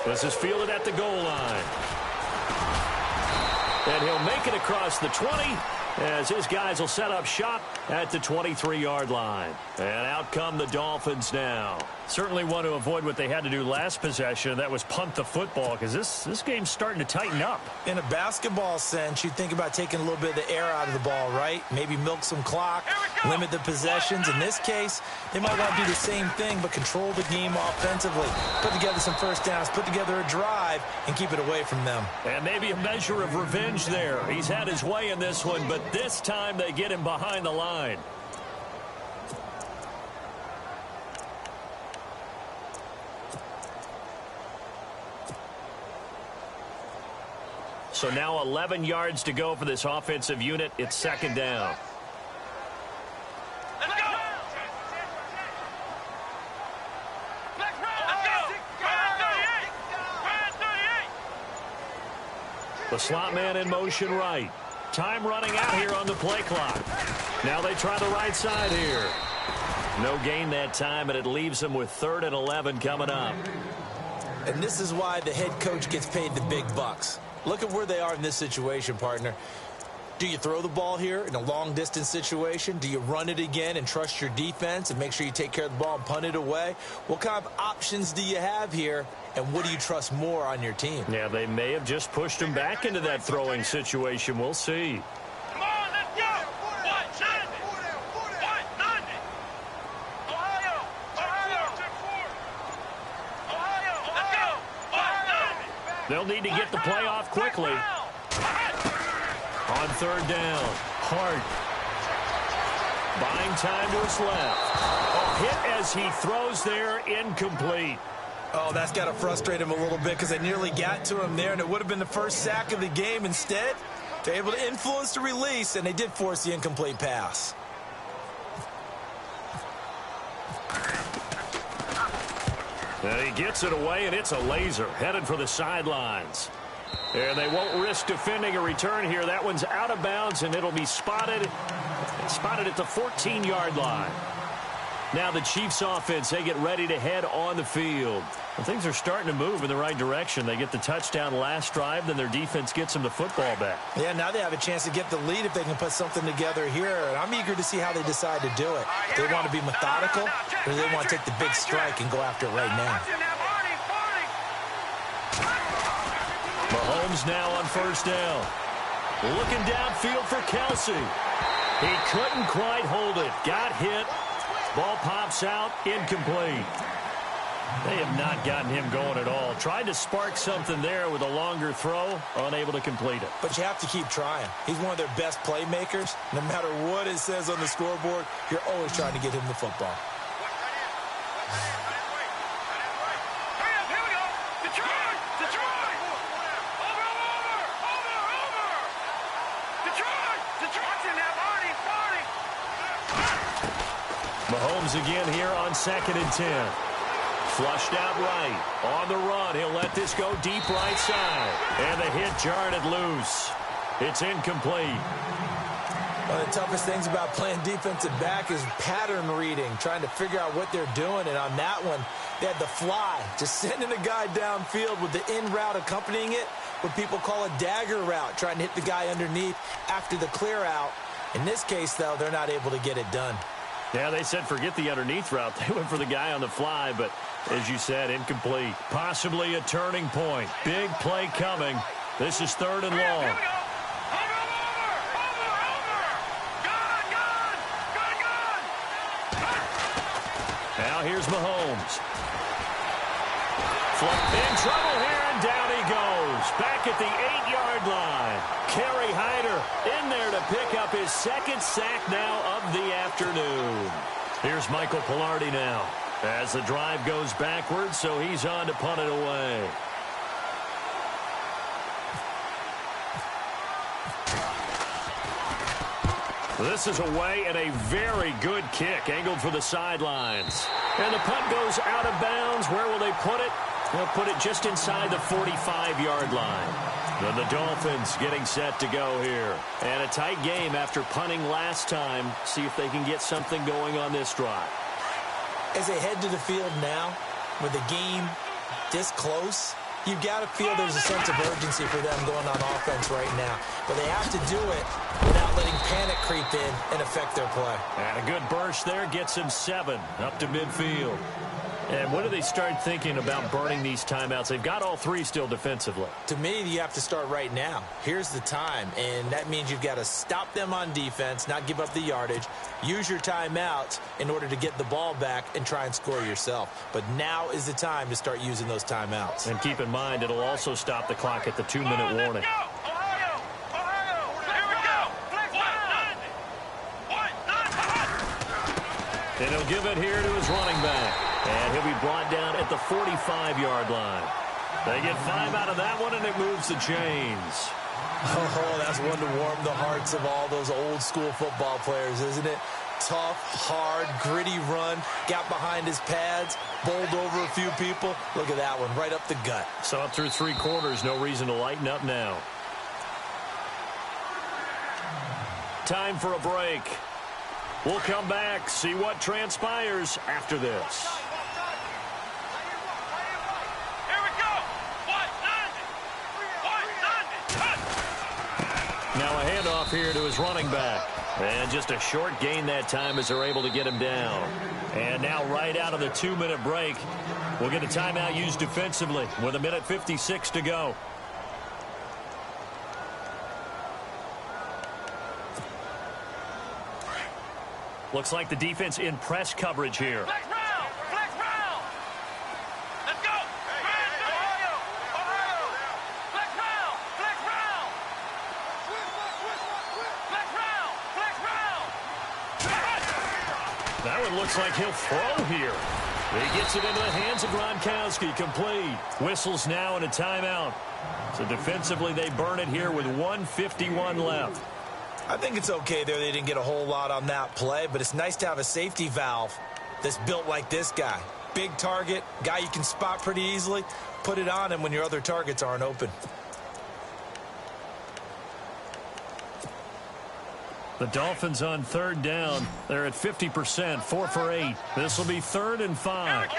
This is fielded at the goal line. And he'll make it across the 20 as his guys will set up shop at the 23-yard line. And out come the Dolphins now. Certainly want to avoid what they had to do last possession. That was punt the football because this game's starting to tighten up. In a basketball sense, you think about taking a little bit of the air out of the ball, right? Maybe milk some clock, limit the possessions. In this case, they might want to do the same thing but control the game offensively. Put together some first downs, put together a drive, and keep it away from them. And maybe a measure of revenge there. He's had his way in this one, but this time they get him behind the line. So now 11 yards to go for this offensive unit. It's 2nd down. Let's go! Let's go! Brad 38! The slot man in motion right. Time running out here on the play clock. Now they try the right side here. No gain that time, and it leaves them with 3rd and 11 coming up. And this is why the head coach gets paid the big bucks. Look at where they are in this situation, partner. Do you throw the ball here in a long-distance situation? Do you run it again and trust your defense and make sure you take care of the ball and punt it away? What kind of options do you have here, and what do you trust more on your team? Yeah, they may have just pushed him back into that throwing situation. We'll see. Come on, let's go. What? 90. What? 90. Ohio. Let's go. What? 90. They'll need to get the play off quickly. On 3rd down, Hart. Buying time to his left. A hit as he throws there, incomplete. Oh, that's got to frustrate him a little bit because they nearly got to him there, and it would have been the first sack of the game. Instead, they're able to influence the release, and they did force the incomplete pass. And he gets it away, and it's a laser headed for the sidelines. And they won't risk defending a return here. That one's out of bounds, and it'll be spotted at the 14-yard line. Now the Chiefs offense, they get ready to head on the field. And things are starting to move in the right direction. They get the touchdown last drive, then their defense gets them the football back. Yeah, now they have a chance to get the lead if they can put something together here. And I'm eager to see how they decide to do it. Do they want to be methodical, or do they want to take the big strike and go after it right now? Mahomes now on 1st down. Looking downfield for Kelsey. He couldn't quite hold it. Got hit. Ball pops out. Incomplete. They have not gotten him going at all. Tried to spark something there with a longer throw. Unable to complete it. But you have to keep trying. He's one of their best playmakers. No matter what it says on the scoreboard, you're always trying to get him the football. Mahomes again here on 2nd and 10. Flushed out right. On the run. He'll let this go deep right side. And the hit jarred it loose. It's incomplete. One of the toughest things about playing defensive back is pattern reading, trying to figure out what they're doing. And on that one, they had the fly, just sending a guy downfield with the in route accompanying it, what people call a dagger route, trying to hit the guy underneath after the clear out. In this case, though, they're not able to get it done. Yeah, they said forget the underneath route. They went for the guy on the fly, but as you said, incomplete. Possibly a turning point. Big play coming. This is 3rd and long. Now here's Mahomes. In trouble here, and down he goes. Back at the 8-yard line. Kerry Hyder in there to pick up his 2nd sack now of the afternoon. Here's Michael Pilardi now as the drive goes backwards, so he's on to punt it away. This is away, and a very good kick angled for the sidelines. And the punt goes out of bounds. Where will they put it? They'll put it just inside the 45-yard line. Then the Dolphins getting set to go here. And a tight game after punting last time. See if they can get something going on this drive. As they head to the field now, with the game this close, you've got to feel there's a sense of urgency for them going on offense right now. But they have to do it without letting panic creep in and affect their play. And a good burst there gets him 7 up to midfield. And when do they start thinking about burning these timeouts? They've got all 3 still defensively. To me, you have to start right now. Here's the time, and that means you've got to stop them on defense, not give up the yardage, use your timeouts in order to get the ball back and try and score yourself. But now is the time to start using those timeouts. And keep in mind, it'll also stop the clock at the 2-minute warning. And he'll give it here to his running back. And he'll be brought down at the 45-yard line. They get 5 out of that one, and it moves the chains. Oh, that's one to warm the hearts of all those old-school football players, isn't it? Tough, hard, gritty run, got behind his pads, bowled over a few people. Look at that one, right up the gut. So up through 3 quarters, no reason to lighten up now. Time for a break. We'll come back, see what transpires after this. Here we go. 190. Now a handoff here to his running back. And just a short gain that time as they're able to get him down. And now right out of the 2-minute break, we'll get a timeout used defensively with 1:56 to go. Looks like the defense in press coverage here. Flex round. Flex round. Let's go. Ohio. Flex round. Flex round. Flex round. Flex round. That one looks like he'll throw here. He gets it into the hands of Gronkowski, complete. Whistles now and a timeout. So defensively, they burn it here with 1:51 left. I think it's okay there. They didn't get a whole lot on that play, but it's nice to have a safety valve that's built like this guy. Big target, guy you can spot pretty easily. Put it on him when your other targets aren't open. The Dolphins on 3rd down. They're at 50%, 4 for 8. This will be 3rd and 5.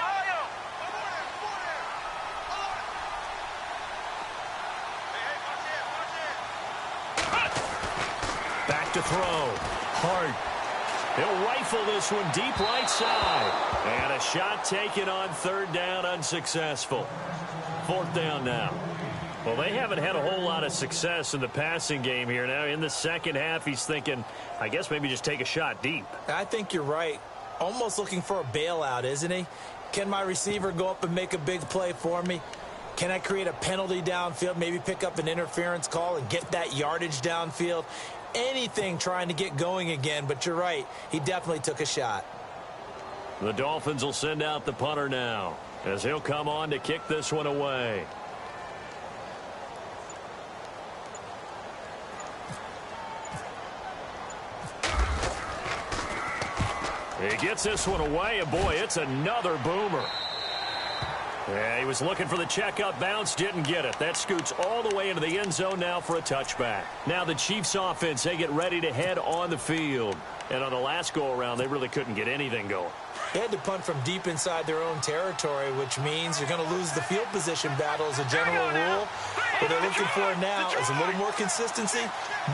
Back to throw. Hart. He'll rifle this one deep right side. And a shot taken on 3rd down, unsuccessful. 4th down now. Well, they haven't had a whole lot of success in the passing game here. Now, in the second half, he's thinking, I guess maybe just take a shot deep. I think you're right. Almost looking for a bailout, isn't he? Can my receiver go up and make a big play for me? Can I create a penalty downfield, maybe pick up an interference call and get that yardage downfield? Anything trying to get going again, but you're right. He definitely took a shot. The Dolphins will send out the punter now as he'll come on to kick this one away. He gets this one away, and boy, it's another boomer. Yeah, he was looking for the checkup bounce, didn't get it. That scoots all the way into the end zone now for a touchback. Now the Chiefs offense, they get ready to head on the field. And on the last go-around, they really couldn't get anything going. They had to punt from deep inside their own territory, which means you're going to lose the field position battle as a general rule. What they're looking for now is a little more consistency,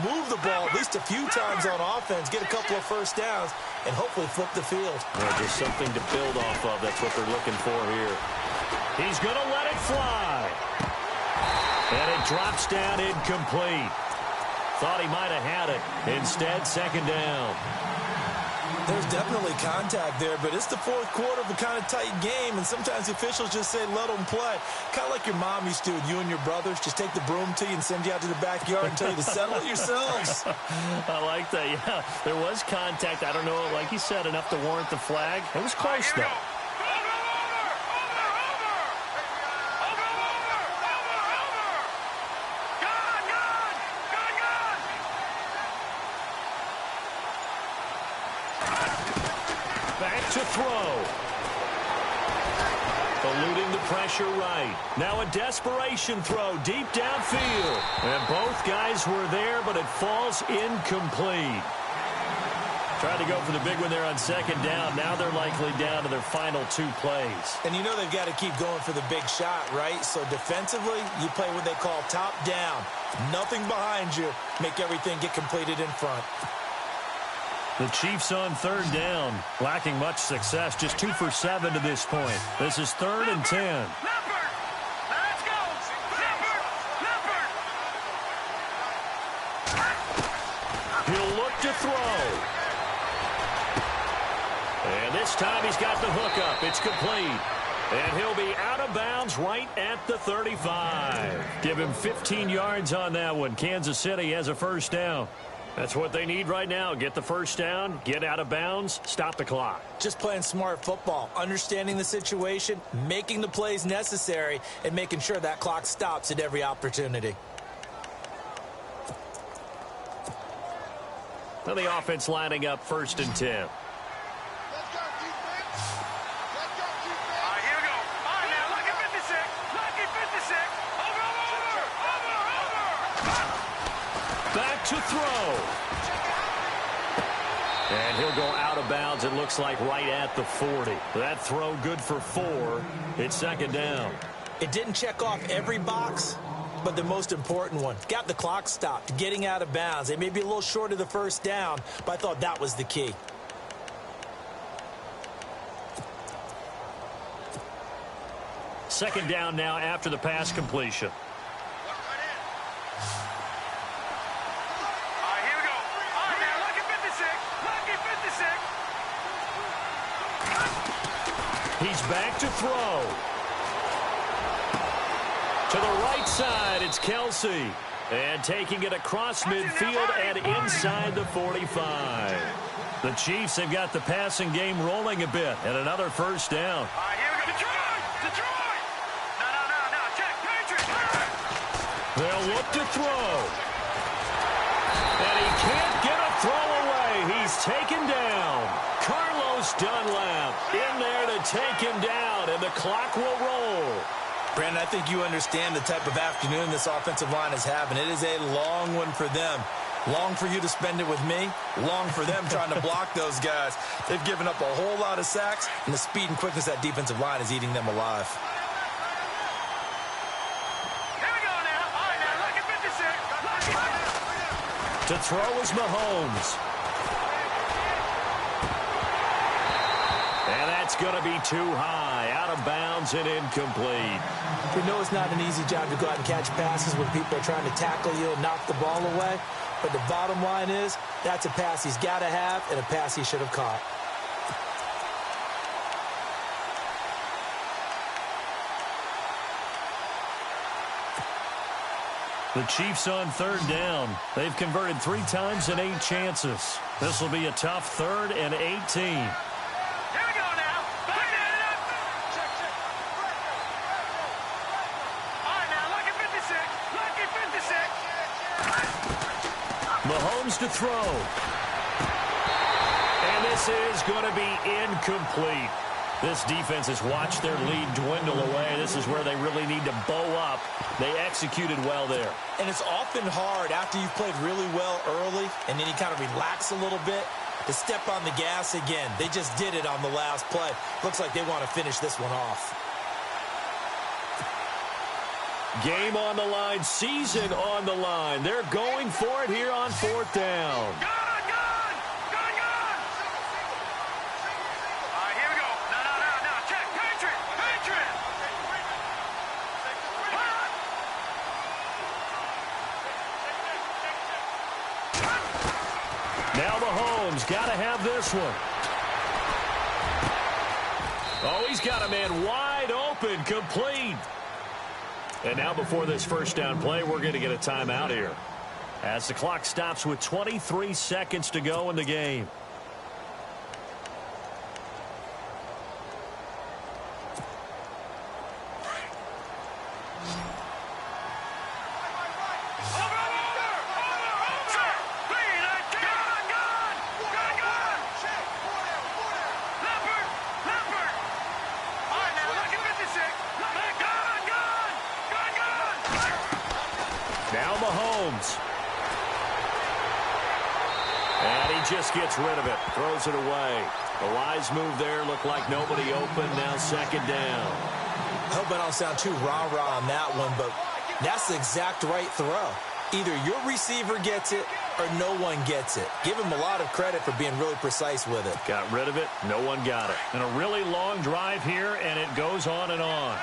move the ball at least a few times on offense, get a couple of first downs, and hopefully flip the field. Yeah, just something to build off of. That's what they're looking for here. He's going to let it fly. And it drops down incomplete. Thought he might have had it. Instead, 2nd down. There's definitely contact there, but it's the 4th quarter of a kind of tight game, and sometimes officials just say, let them play. Kind of like your mom used to with you and your brothers. Just take the broom to you and send you out to the backyard and tell you to settle it yourselves. I like that, yeah. There was contact. I don't know, like you said, enough to warrant the flag. It was close, though. To throw. Eluding the pressure right. Now a desperation throw deep downfield. And both guys were there, but it falls incomplete. Tried to go for the big one there on 2nd down. Now they're likely down to their final 2 plays. And you know they've got to keep going for the big shot, right? So defensively, you play what they call top down. Nothing behind you. Make everything get completed in front. The Chiefs on 3rd down, lacking much success, just 2 for 7 to this point. This is 3rd and 10. Let's go. He'll look to throw. And this time he's got the hook up. It's complete. And he'll be out of bounds right at the 35. Give him 15 yards on that one. Kansas City has a 1st down. That's what they need right now. Get the 1st down, get out of bounds, stop the clock. Just playing smart football, understanding the situation, making the plays necessary, and making sure that clock stops at every opportunity. Now the offense lining up 1st and 10. Back to throw. And he'll go out of bounds, it looks like, right at the 40. That throw good for 4. It's second down. It didn't check off every box, but the most important one. Got the clock stopped, getting out of bounds. They may be a little short of the first down, but I thought that was the key. Second down now after the pass completion. He's back to throw. To the right side, it's Kelsey. And taking it across midfield and inside the 45. The Chiefs have got the passing game rolling a bit. And another first down. Detroit! No. Check, Patriots! They'll look to throw. And he can't get a throw away. He's taken down. Carlos Dunlap in there to take him down, and the clock will roll. Brandon, I think you understand the type of afternoon this offensive line is having. It is a long one for them. Long for you to spend it with me. Long for them trying to block those guys. They've given up a whole lot of sacks, and the speed and quickness of that defensive line is eating them alive. Here we go now. All right, now, look at 56. To throw is Mahomes. And that's going to be too high. Out of bounds and incomplete. We know it's not an easy job to go out and catch passes when people are trying to tackle you and knock the ball away. But the bottom line is, that's a pass he's got to have and a pass he should have caught. The Chiefs on third down. They've converted 3 times in 8 chances. This will be a tough 3rd and 18. Mahomes to throw. And this is going to be incomplete. This defense has watched their lead dwindle away. This is where they really need to bow up. They executed well there. And it's often hard after you've played really well early and then you kind of relax a little bit to step on the gas again. They just did it on the last play. Looks like they want to finish this one off. Game on the line, season on the line. They're going for it here on 4th down. Gun! All right, here we go. No. Check, Patriot! Now Mahomes got to have this one. Oh, he's got a man wide open, complete. And now before this first down play, we're going to get a timeout here. As the clock stops with 23 seconds to go in the game. Now Mahomes. And he just gets rid of it. Throws it away. A wise move there. Looked like nobody open. Now second down. I hope I don't sound too rah-rah on that one, but that's the exact right throw. Either your receiver gets it or no one gets it. Give him a lot of credit for being really precise with it. Got rid of it. No one got it. And a really long drive here, and it goes on and on.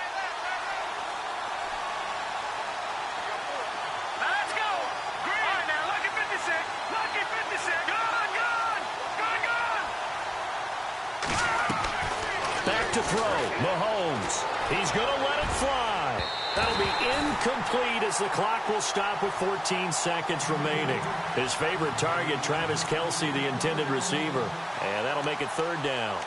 To throw, Mahomes. He's going to let it fly. That'll be incomplete as the clock will stop with 14 seconds remaining. His favorite target, Travis Kelce, the intended receiver. And that'll make it 3rd down.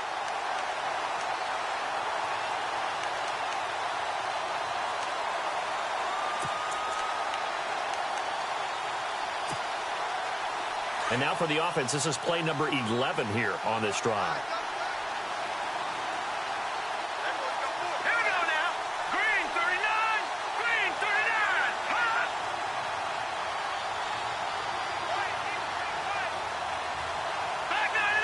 And now for the offense, this is play number 11 here on this drive. Back 99!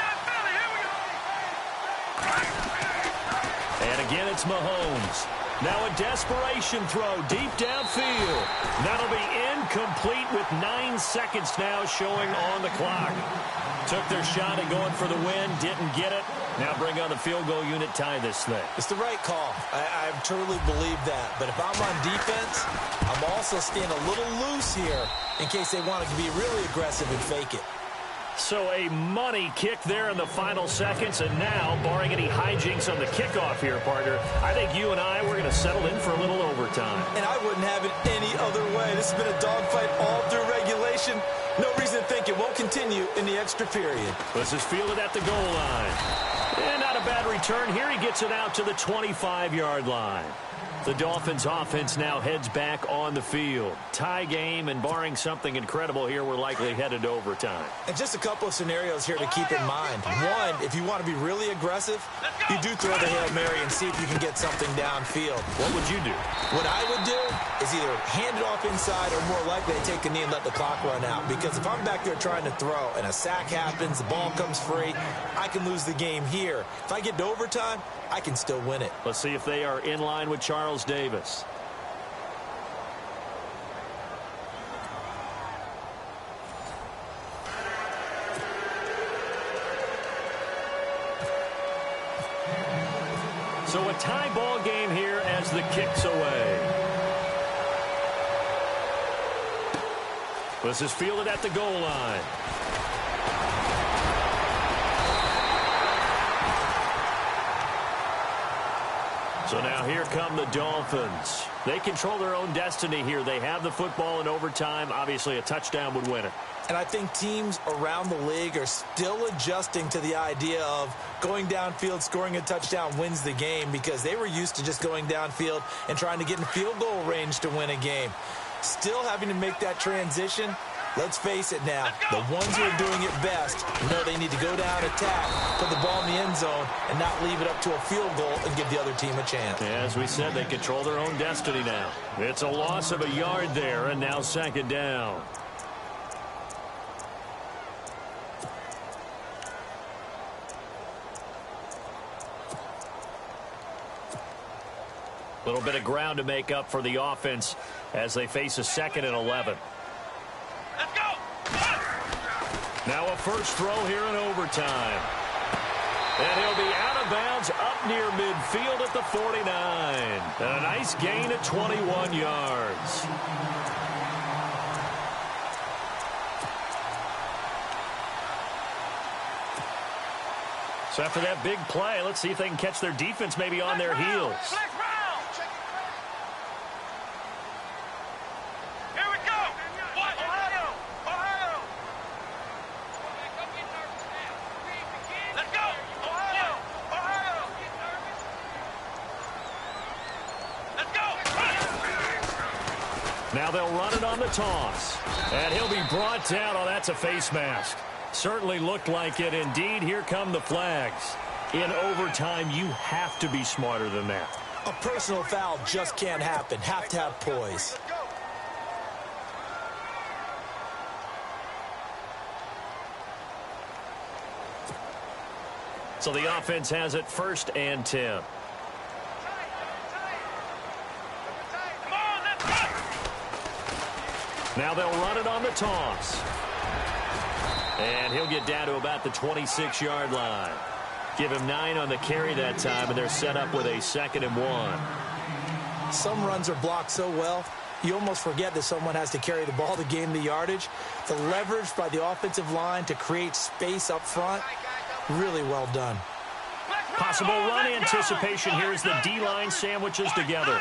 And again, it's Mahomes. Now a desperation throw deep downfield. That'll be incomplete with 9 seconds now showing on the clock. Took their shot at going for the win, didn't get it. Now bring on the field goal unit, tie this thing. It's the right call. I truly believe that. But if I'm on defense, I'm also staying a little loose here in case they want to be really aggressive and fake it. So a money kick there in the final seconds, and now, barring any hijinks on the kickoff here, partner, I think you and I, we're going to settle in for a little overtime. And I wouldn't have it any other way. This has been a dogfight all through regulation. No reason to think it won't continue in the extra period. This is fielded at the goal line. And not a bad return here. He gets it out to the 25-yard line. The Dolphins offense now heads back on the field. Tie game, and barring something incredible here, we're likely headed to overtime. And just a couple of scenarios here to keep in mind. One, if you want to be really aggressive, you do throw the Hail Mary and see if you can get something downfield. What would you do? What I would do is either hand it off inside or more likely to take a knee and let the clock run out. Because if I'm back there trying to throw and a sack happens, the ball comes free, I can lose the game here. If I get to overtime, I can still win it. Let's see if they are in line with Charles Davis. So a tie ball game here as the kick's away. This is fielded at the goal line. So now here come the Dolphins. They control their own destiny here. They have the football in overtime. Obviously, a touchdown would win it. And I think teams around the league are still adjusting to the idea of going downfield, scoring a touchdown wins the game, because they were used to just going downfield and trying to get in field goal range to win a game. Still having to make that transition. Let's face it now, the ones who are doing it best know they need to go down, attack, put the ball in the end zone, and not leave it up to a field goal and give the other team a chance. As we said, they control their own destiny now. It's a loss of a yard there, and now second down. A little bit of ground to make up for the offense as they face a 2nd and 11. Let's go! Now a first throw here in overtime. And he'll be out of bounds up near midfield at the 49. And a nice gain of 21 yards. So after that big play, let's see if they can catch their defense maybe on their heels. Now they'll run it on the toss. And he'll be brought down. Oh, that's a face mask. Certainly looked like it. Indeed, here come the flags. In overtime, you have to be smarter than that. A personal foul just can't happen. Have to have poise. So the offense has it 1st and 10. Now they'll run it on the toss. And he'll get down to about the 26-yard line. Give him 9 on the carry that time, and they're set up with a 2nd and 1. Some runs are blocked so well, you almost forget that someone has to carry the ball to gain the yardage. The leverage by the offensive line to create space up front, really well done. Possible run anticipation here as the D-line sandwiches together.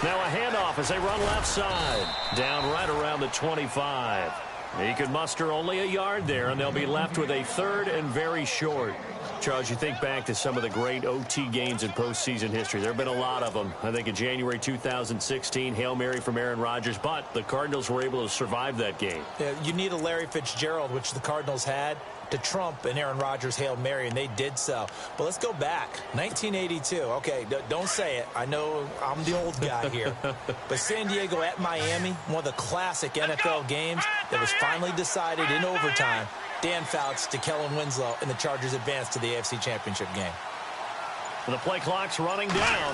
Now a handoff as they run left side. Down right around the 25. He could muster only a yard there, and they'll be left with a 3rd and very short. Charles, you think back to some of the great OT games in postseason history. There have been a lot of them. I think in January 2016, Hail Mary from Aaron Rodgers, but the Cardinals were able to survive that game. Yeah, you need a Larry Fitzgerald, which the Cardinals had. to trump an Aaron Rodgers Hail Mary, and they did so. But let's go back. 1982. Okay, don't say it. I know I'm the old guy here. But San Diego at Miami, one of the classic NFL games that was finally decided in overtime. Dan Fouts to Kellen Winslow, and the Chargers advance to the AFC Championship game. The play clock's running down.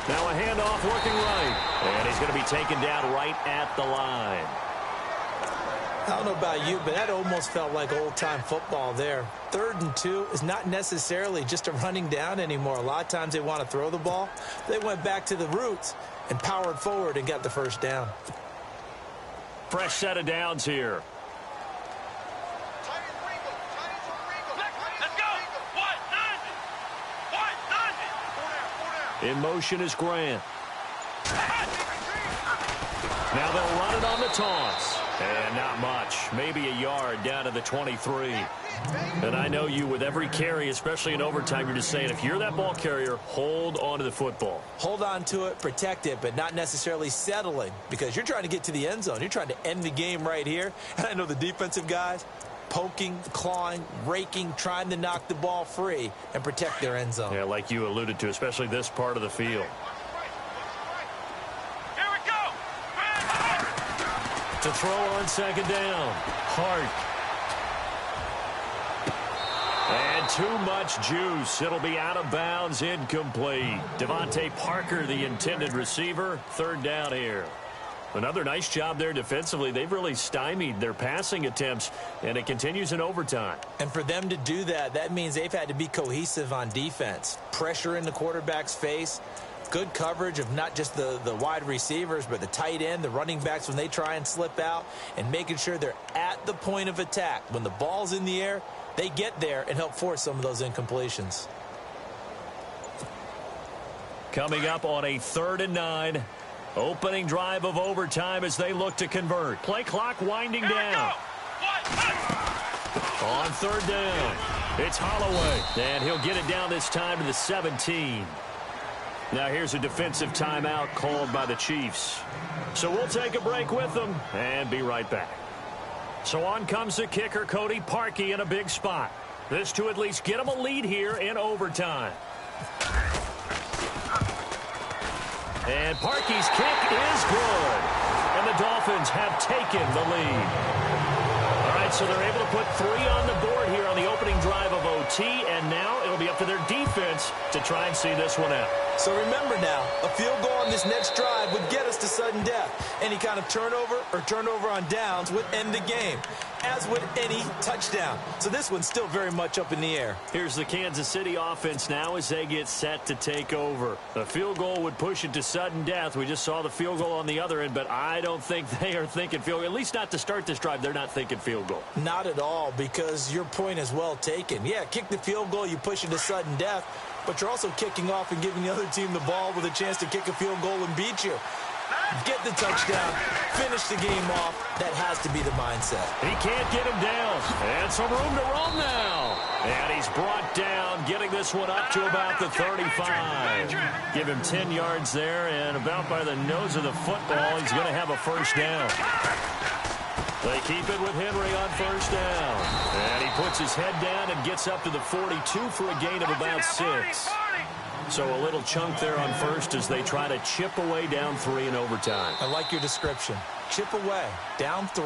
Now a handoff working right. And he's going to be taken down right at the line. I don't know about you, but that almost felt like old-time football there. 3rd and 2 is not necessarily just a running down anymore. A lot of times they want to throw the ball. They went back to the roots and powered forward and got the first down. Fresh set of downs here. In motion is Grant. Now they'll run it on the toss. And not much. Maybe a yard down to the 23. And I know you, with every carry, especially in overtime, you're just saying, if you're that ball carrier, hold on to the football. Hold on to it, protect it, but not necessarily settling, because you're trying to get to the end zone. You're trying to end the game right here. And I know the defensive guys poking, clawing, raking, trying to knock the ball free and protect their end zone. Yeah, like you alluded to, especially this part of the field. Here we go. To throw on second down. Hart. And too much juice. It'll be out of bounds, incomplete. Devontae Parker, the intended receiver. 3rd down here. Another nice job there defensively. They've really stymied their passing attempts, and it continues in overtime. And for them to do that, that means they've had to be cohesive on defense. Pressure in the quarterback's face. Good coverage of not just the wide receivers, but the tight end, the running backs when they try and slip out, and making sure they're at the point of attack. When the ball's in the air, they get there and help force some of those incompletions. Coming up on a 3rd and 9. Opening drive of overtime as they look to convert. Play clock winding down. On 3rd down, it's Holloway. And he'll get it down this time to the 17. Now here's a defensive timeout called by the Chiefs. So we'll take a break with them and be right back. So on comes the kicker, Cody Parkey, in a big spot. This to at least get him a lead here in overtime. And Parkey's kick is good. And the Dolphins have taken the lead. All right, so they're able to put 3 on the board here on the opening drive of OT, and now it'll be up to their defense to try and see this one out. So remember now, a field goal on this next drive would get us to sudden death. Any kind of turnover or turnover on downs would end the game, as would any touchdown. So this one's still very much up in the air. Here's the Kansas City offense now as they get set to take over. A field goal would push it to sudden death. We just saw the field goal on the other end, but I don't think they are thinking field goal. At least not to start this drive. They're not thinking field goal. Not at all, because your point is well taken. Yeah, kick the field goal, you push it to sudden death, but you're also kicking off and giving the other team the ball with a chance to kick a field goal and beat you. Get the touchdown, finish the game off. That has to be the mindset. He can't get him down. And some room to roam now. And he's brought down, getting this one up to about the 35. Give him 10 yards there, and about by the nose of the football, he's going to have a first down. They keep it with Henry on first down. And he puts his head down and gets up to the 42 for a gain of about 6. So a little chunk there on first as they try to chip away down 3 in overtime. I like your description. Chip away, down 3.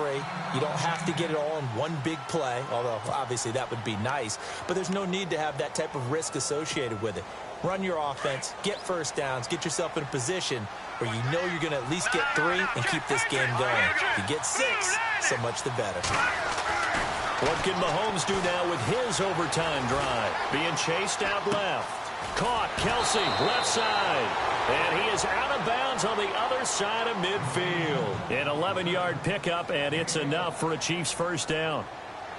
You don't have to get it all in one big play, although obviously that would be nice. But there's no need to have that type of risk associated with it. Run your offense, get first downs, get yourself in a position where you know you're going to at least get 3 and keep this game going. If you get 6, so much the better. What can Mahomes do now with his overtime drive? Being chased out left. Caught, Kelsey, left side. And he is out of bounds on the other side of midfield. An 11-yard pickup, and it's enough for a Chiefs first down.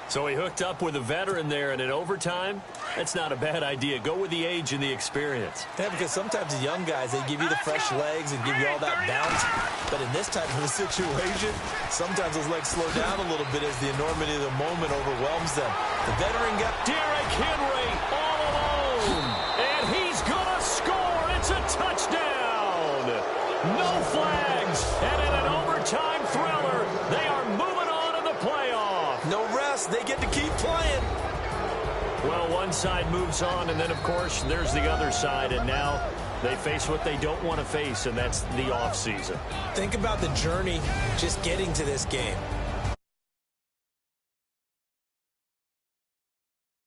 So he hooked up with a veteran there, and in overtime, that's not a bad idea. Go with the age and the experience. Yeah, because sometimes the young guys, they give you the fresh legs and give you all that bounce. But in this type of a situation, sometimes those legs slow down a little bit as the enormity of the moment overwhelms them. The veteran got Derrick Henry all alone. And he's going to score. It's a touchdown. No flags. And in an overtime thriller, they are moving on to the playoff. no rest. loss. They get to keep playing. Well, one side moves on, and then, of course, there's the other side, and now they face what they don't want to face, and that's the offseason. Think about the journey just getting to this game.